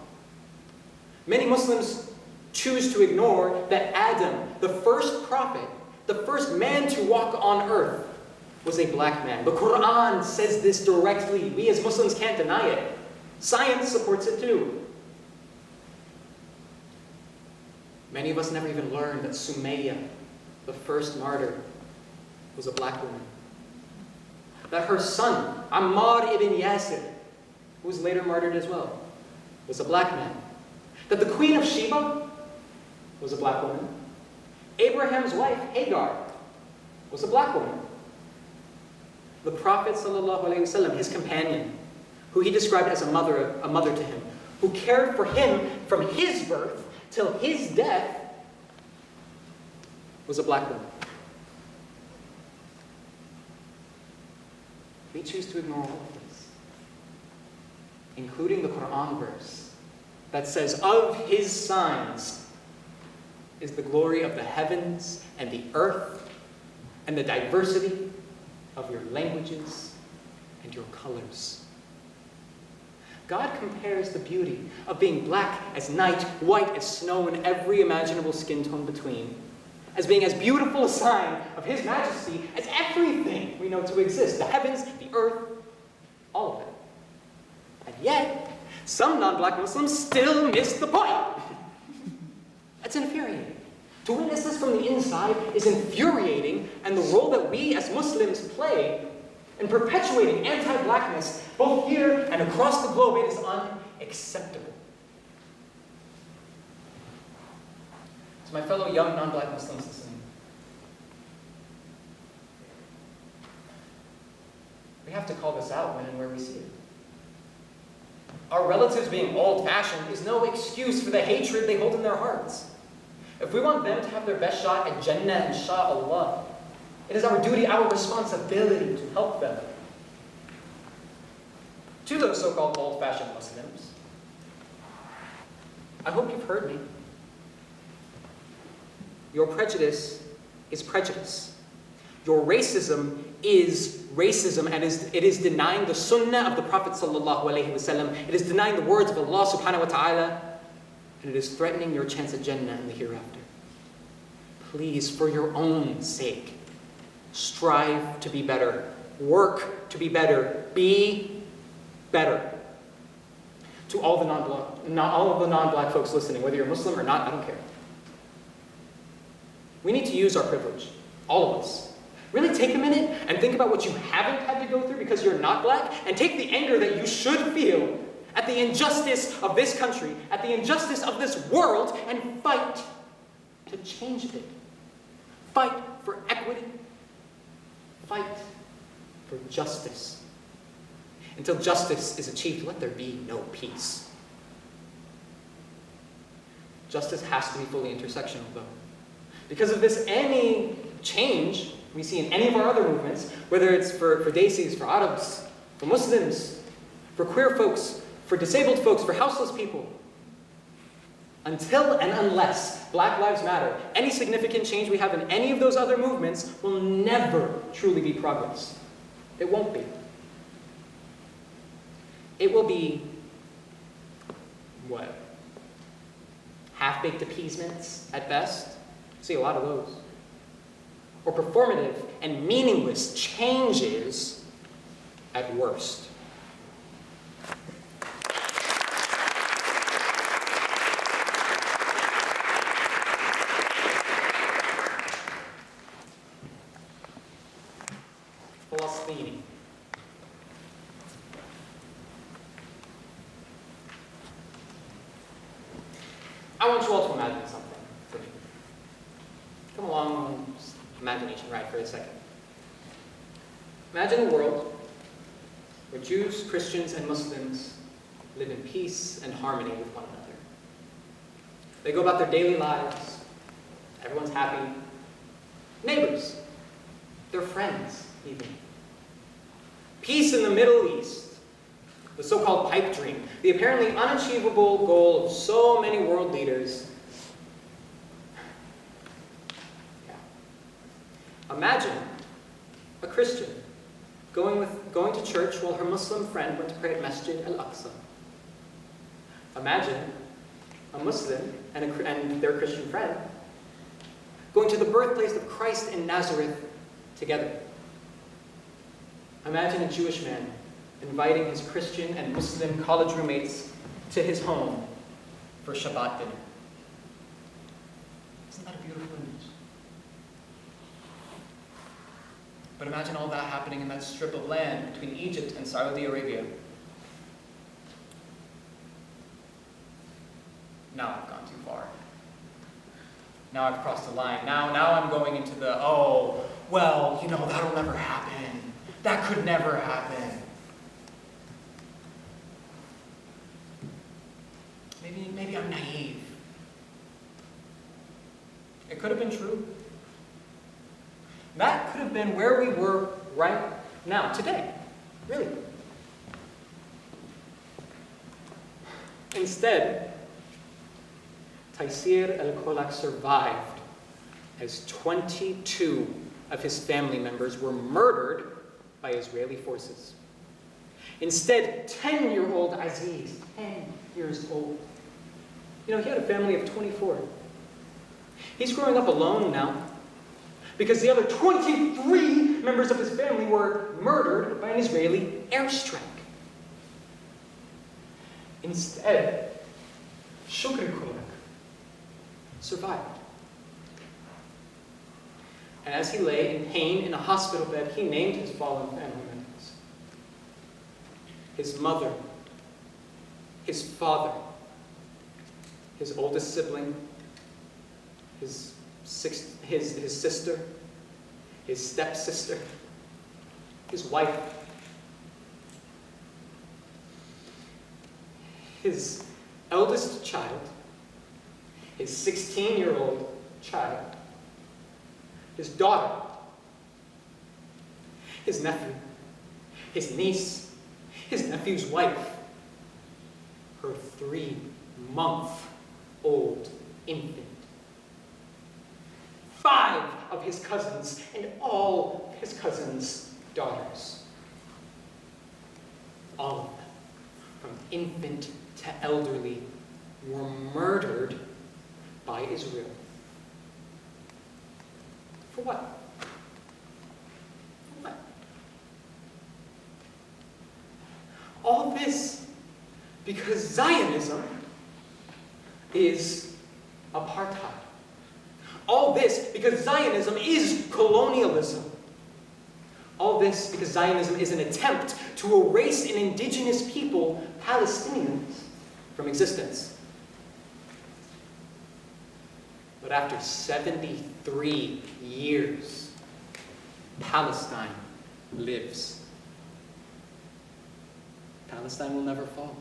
Many Muslims choose to ignore that Adam, the first prophet, the first man to walk on earth, was a black man. The Quran says this directly. We as Muslims can't deny it. Science supports it too. Many of us never even learned that Sumayya, the first martyr, was a black woman. That her son, Ammar ibn Yaser, who was later martyred as well, was a black man. That the Queen of Sheba was a black woman. Abraham's wife, Hagar, was a black woman. The Prophet ﷺ, his companion, who he described as a mother to him, who cared for him from his birth till his death, was a black woman. We choose to ignore all of this, including the Quran verse that says, "Of his signs is the glory of the heavens and the earth and the diversity of your languages and your colors." God compares the beauty of being black as night, white as snow, and every imaginable skin tone between, as being as beautiful a sign of his majesty as everything we know to exist, the heavens, the earth, all of it. And yet, some non-black Muslims still miss the point. That's infuriating. To witness this from the inside is infuriating, and the role that we as Muslims play in perpetuating anti-blackness, both here and across the globe, it is unacceptable. To my fellow young non-black Muslims listening, we have to call this out when and where we see it. Our relatives being old-fashioned is no excuse for the hatred they hold in their hearts. If we want them to have their best shot at Jannah, insha'Allah, it is our duty, our responsibility to help them. To those so-called old-fashioned Muslims, I hope you've heard me. Your prejudice is prejudice. Your racism is racism, and it is denying the sunnah of the Prophet sallallahu alaihi wasallam. It is denying the words of Allah subhanahu wa ta'ala, and it is threatening your chance at Jannah in the hereafter. Please, for your own sake, strive to be better. Work to be better. Be better. To all the non-black folks listening, whether you're Muslim or not, I don't care. We need to use our privilege, all of us. Really take a minute and think about what you haven't had to go through because you're not black, and take the anger that you should feel at the injustice of this country, at the injustice of this world, and fight to change it. Fight for equity. Fight for justice. Until justice is achieved, let there be no peace. Justice has to be fully intersectional, though. Because of this, any change we see in any of our other movements, whether it's for Desis, for Arabs, for Muslims, for queer folks, for disabled folks, for houseless people, until and unless Black Lives Matter, any significant change we have in any of those other movements will never truly be progress. It won't be. It will be, what? Half-baked appeasements at best? See a lot of those. Or performative and meaningless changes at worst. Palestine. I want you all to imagine something for me. Come along, just imagination ride for a second. Imagine a world where Jews, Christians, and Muslims live in peace and harmony with one another. They go about their daily lives. Everyone's happy. Neighbors. They're friends, even. Peace in the Middle East. The so-called pipe dream. The apparently unachievable goal of so many world leaders. Yeah. Imagine a Christian going to church while her Muslim friend went to pray at Masjid al-Aqsa. Imagine a Muslim and their Christian friend going to the birthplace of Christ in Nazareth together. Imagine a Jewish man inviting his Christian and Muslim college roommates to his home for Shabbat dinner. Isn't that a beautiful image? But imagine all that happening in that strip of land between Egypt and Saudi Arabia. Now I've gone too far. Now I've crossed the line. Now I'm going into the, oh, well, that'll never happen. That could never happen. Maybe I'm naive. It could have been true. That could have been where we were right now, today. Really. Instead, Taysir al-Kolak survived as 22 of his family members were murdered by Israeli forces. Instead, 10-year-old Aziz, 10 years old. He had a family of 24. He's growing up alone now because the other 23 members of his family were murdered by an Israeli airstrike. Instead, Shukri Kolak survived. And as he lay in pain in a hospital bed, he named his fallen family members. His mother, his father, his oldest sibling, his sister, his stepsister, his wife, his eldest child, his 16-year-old child, his daughter, his nephew, his niece, his nephew's wife, her 3-month-old infant, 5 of his cousins, and all his cousins' daughters, all of them, from infant to elderly, were murdered by Israel. For what? For what? All this because Zionism is apartheid. All this because Zionism is colonialism. All this because Zionism is an attempt to erase an indigenous people, Palestinians, from existence. But after 73 years, Palestine lives. Palestine will never fall.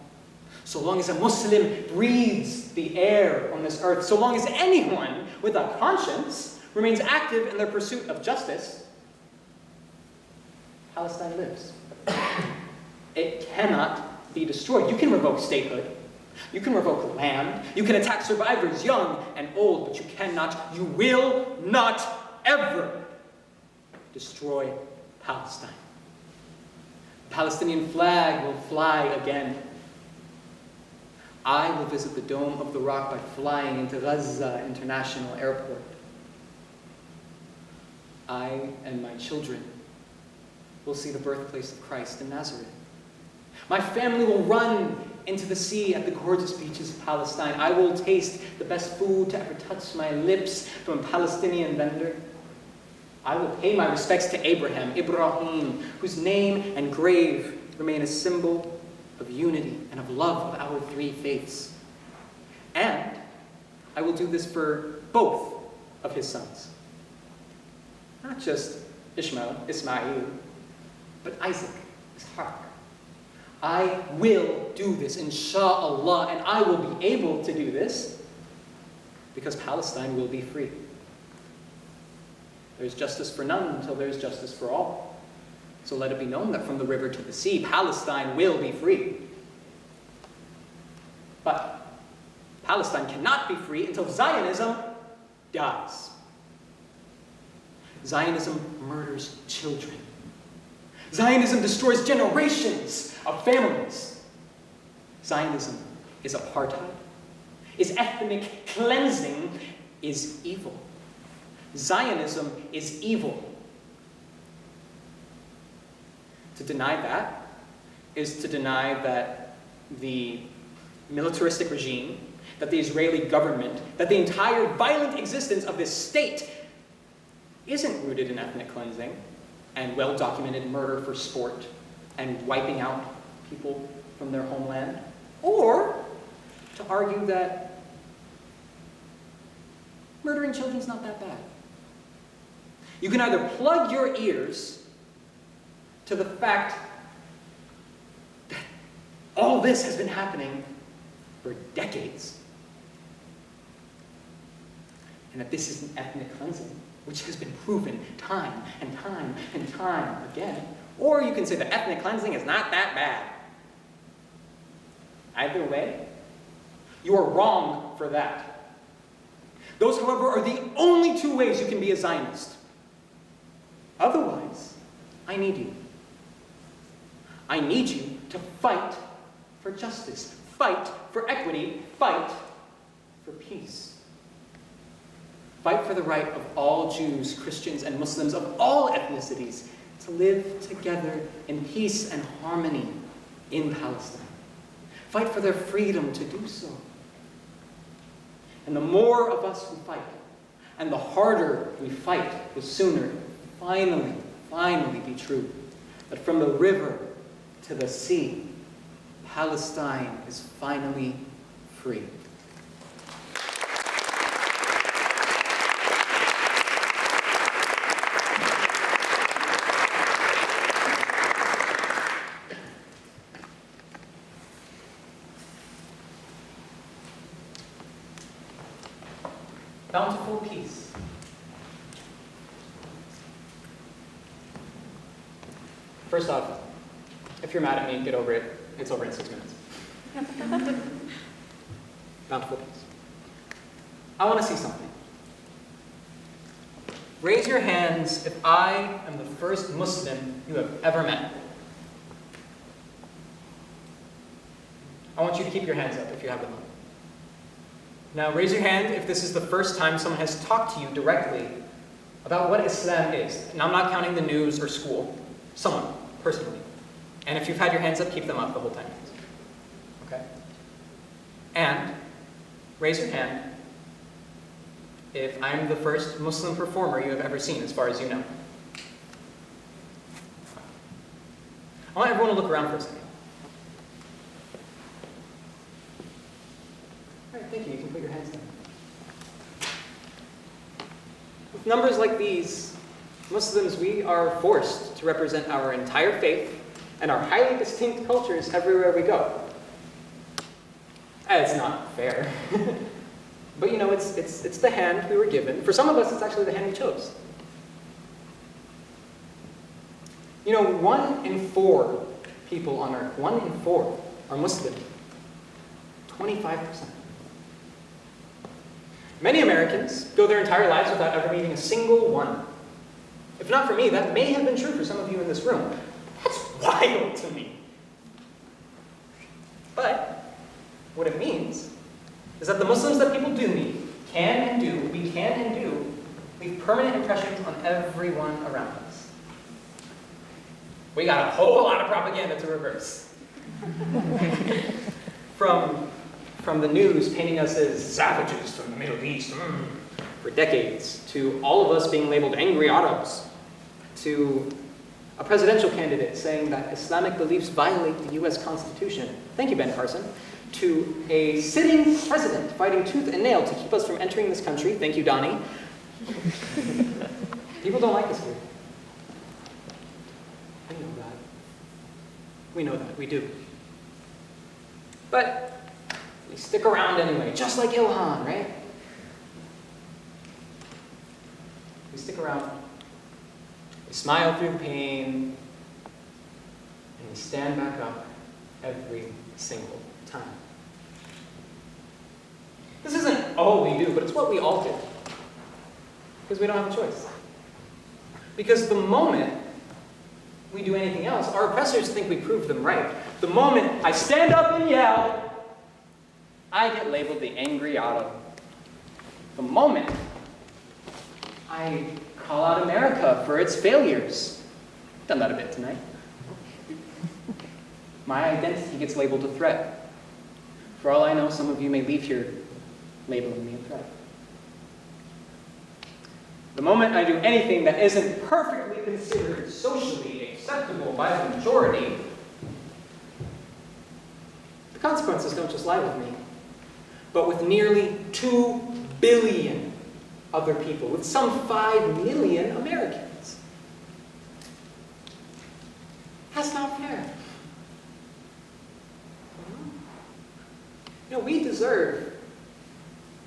So long as a Muslim breathes the air on this earth, so long as anyone with a conscience remains active in their pursuit of justice, Palestine lives. It cannot be destroyed. You can revoke statehood. You can revoke land. You can attack survivors, young and old, but you cannot, you will not ever destroy Palestine. The Palestinian flag will fly again. I will visit the Dome of the Rock by flying into Gaza International Airport. I and my children will see the birthplace of Christ in Nazareth. My family will run into the sea at the gorgeous beaches of Palestine. I will taste the best food to ever touch my lips from a Palestinian vendor. I will pay my respects to Ibrahim, whose name and grave remain a symbol of unity and of love of our three faiths. And I will do this for both of his sons. Not just Ismail, but Isaac, Ishaq. I will do this, insha'Allah, and I will be able to do this because Palestine will be free. There's justice for none until there's justice for all. So let it be known that from the river to the sea, Palestine will be free. But Palestine cannot be free until Zionism dies. Zionism murders children. Zionism destroys generations of families. Zionism is apartheid, is ethnic cleansing, is evil. Zionism is evil. To deny that is to deny that the militaristic regime, that the Israeli government, that the entire violent existence of this state isn't rooted in ethnic cleansing and well-documented murder for sport and wiping out people from their homeland, or to argue that murdering children is not that bad. You can either plug your ears to the fact that all this has been happening for decades, and that this is an ethnic cleansing, which has been proven time and time and time again. Or you can say that ethnic cleansing is not that bad. Either way, you are wrong for that. Those, however, are the only two ways you can be a Zionist. Otherwise, I need you. I need you to fight for justice, fight for equity, fight for peace. Fight for the right of all Jews, Christians, and Muslims of all ethnicities to live together in peace and harmony in Palestine. Fight for their freedom to do so. And the more of us who fight, and the harder we fight, the sooner it will finally be true that from the river to the sea, Palestine is finally free. Bountiful peace. First off, if you're mad at me, get over it. It's over in 6 minutes. Bountiful peace. I want to see something. Raise your hands if I am the first Muslim you have ever met. I want you to keep your hands up if you have them up. Now raise your hand if this is the first time someone has talked to you directly about what Islam is. And I'm not counting the news or school. Someone, personally. And if you've had your hands up, keep them up the whole time. Okay? And raise your hand if I'm the first Muslim performer you have ever seen, as far as you know. I want everyone to look around for a second. All right, thank you. You can put your hands down. With numbers like these, Muslims, we are forced to represent our entire faith and our highly distinct cultures everywhere we go. It's not fair. But you know, it's the hand we were given. For some of us, it's actually the hand we chose. You know, 1 in 4 people on earth, 1 in 4 are Muslim. 25%. Many Americans go their entire lives without ever meeting a single one. If not for me, that may have been true for some of you in this room. That's wild to me. But what it means is that the Muslims that people do meet we can and do, leave permanent impressions on everyone around us. We got a whole lot of propaganda to reverse. From the news painting us as savages from the Middle East for decades, to all of us being labeled angry Arabs, to a presidential candidate saying that Islamic beliefs violate the US Constitution. Thank you, Ben Carson. To a sitting president fighting tooth and nail to keep us from entering this country. Thank you, Donnie. People don't like us here. I know that. We know that. We do. But we stick around anyway, just like Ilhan, right? We stick around. We smile through the pain, and we stand back up every single time. This isn't all we do, but it's what we all do. Because we don't have a choice. Because the moment we do anything else, our oppressors think we proved them right. The moment I stand up and yell, I get labeled the angry Arab. The moment I call out America for its failures, done that a bit tonight, my identity gets labeled a threat. For all I know, some of you may leave here labeling me a threat. The moment I do anything that isn't perfectly considered socially acceptable by the majority, the consequences don't just lie with me, but with nearly 2 billion other people, with some 5 million Americans. That's not fair. You know, we deserve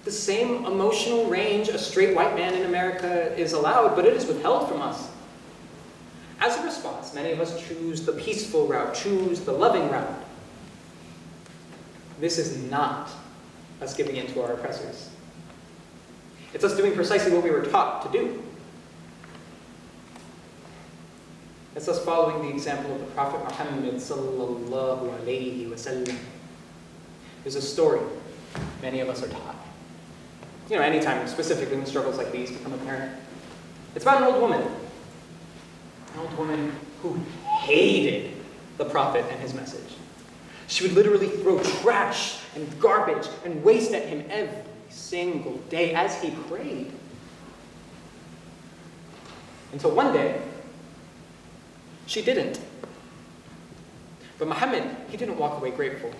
the same emotional range a straight white man in America is allowed, but it is withheld from us. As a response, many of us choose the peaceful route, choose the loving route. This is not us giving in to our oppressors. It's us doing precisely what we were taught to do. It's us following the example of the Prophet Muhammad sallallahu alayhi wa sallam. There's a story many of us are taught. You know, anytime, specifically when struggles like these become apparent. It's about an old woman. An old woman who hated the Prophet and his message. She would literally throw trash and garbage and waste at him every single day as he prayed. Until one day, she didn't. But Muhammad, he didn't walk away grateful.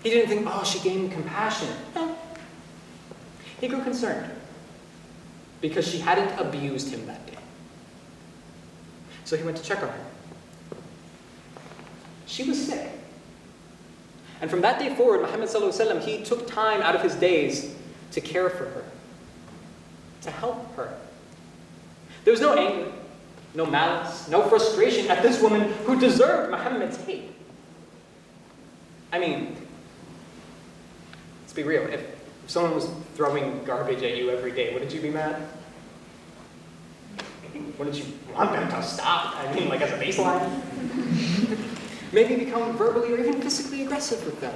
He didn't think, oh, she gained compassion. No. He grew concerned because she hadn't abused him that day. So he went to check on her. She was sick. And from that day forward, Muhammad sallallahu alaihi wasallam, he took time out of his days to care for her, to help her. There was no anger, no malice, no frustration at this woman who deserved Muhammad's hate. I mean, let's be real. If someone was throwing garbage at you every day, wouldn't you be mad? Wouldn't you want them to stop? I mean, like as a baseline. Maybe become verbally or even physically aggressive with them.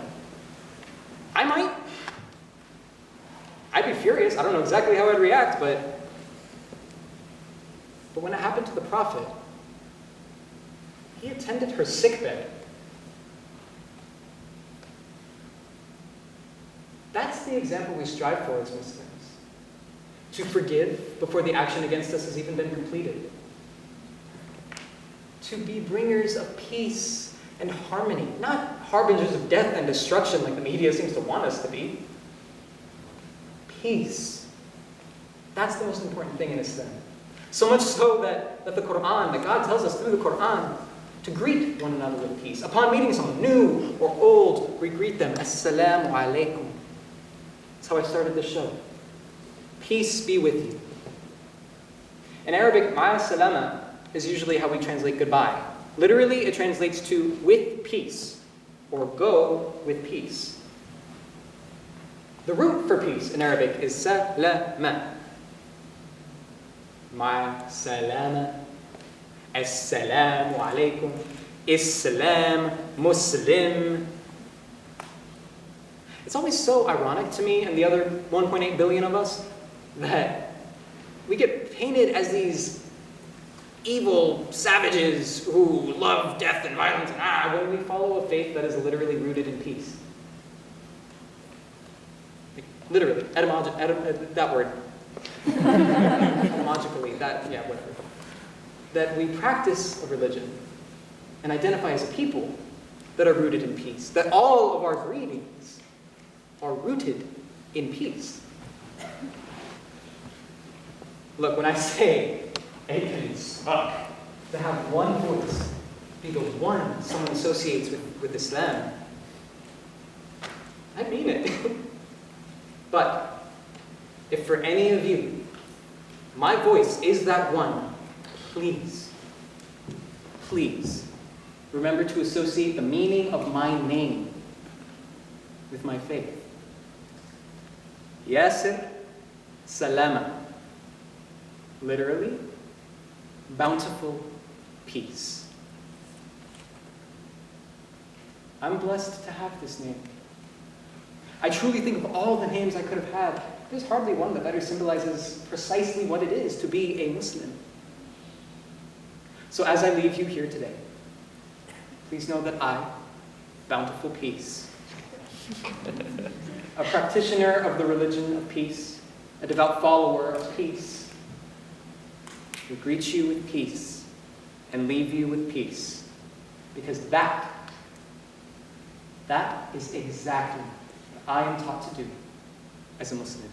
I might. I'd be furious. I don't know exactly how I'd react, but when it happened to the prophet, he attended her sickbed. That's the example we strive for as Muslims. To forgive before the action against us has even been completed. To be bringers of peace and harmony, not harbingers of death and destruction like the media seems to want us to be. Peace. That's the most important thing in Islam. So much so that the Quran, that God tells us through the Quran, to greet one another with peace. Upon meeting someone new or old, we greet them, Assalamu alaikum. That's how I started the show. Peace be with you. In Arabic, ma'a salama is usually how we translate goodbye. Literally, it translates to with peace, or go with peace. The root for peace in Arabic is Salamah. Ma'a salama, assalamu alaikum, Islam, Muslim. It's always so ironic to me and the other 1.8 billion of us that we get painted as these evil savages who love death and violence when we follow a faith that is literally rooted in peace. Like, literally, that word. Etymologically, whatever. That we practice a religion and identify as a people that are rooted in peace. That all of our greetings are rooted in peace. Look, when I say to have one voice, be the one someone associates with Islam, I mean it. But if for any of you, my voice is that one, please, please, remember to associate the meaning of my name with my faith. Yaser, Salamah. Literally, bountiful peace. I'm blessed to have this name. I truly think of all the names I could have had, there's hardly one that better symbolizes precisely what it is to be a Muslim. So as I leave you here today, please know that I, bountiful peace, a practitioner of the religion of peace, a devout follower of peace, we greet you with peace and leave you with peace, because that is exactly what I am taught to do as a Muslim.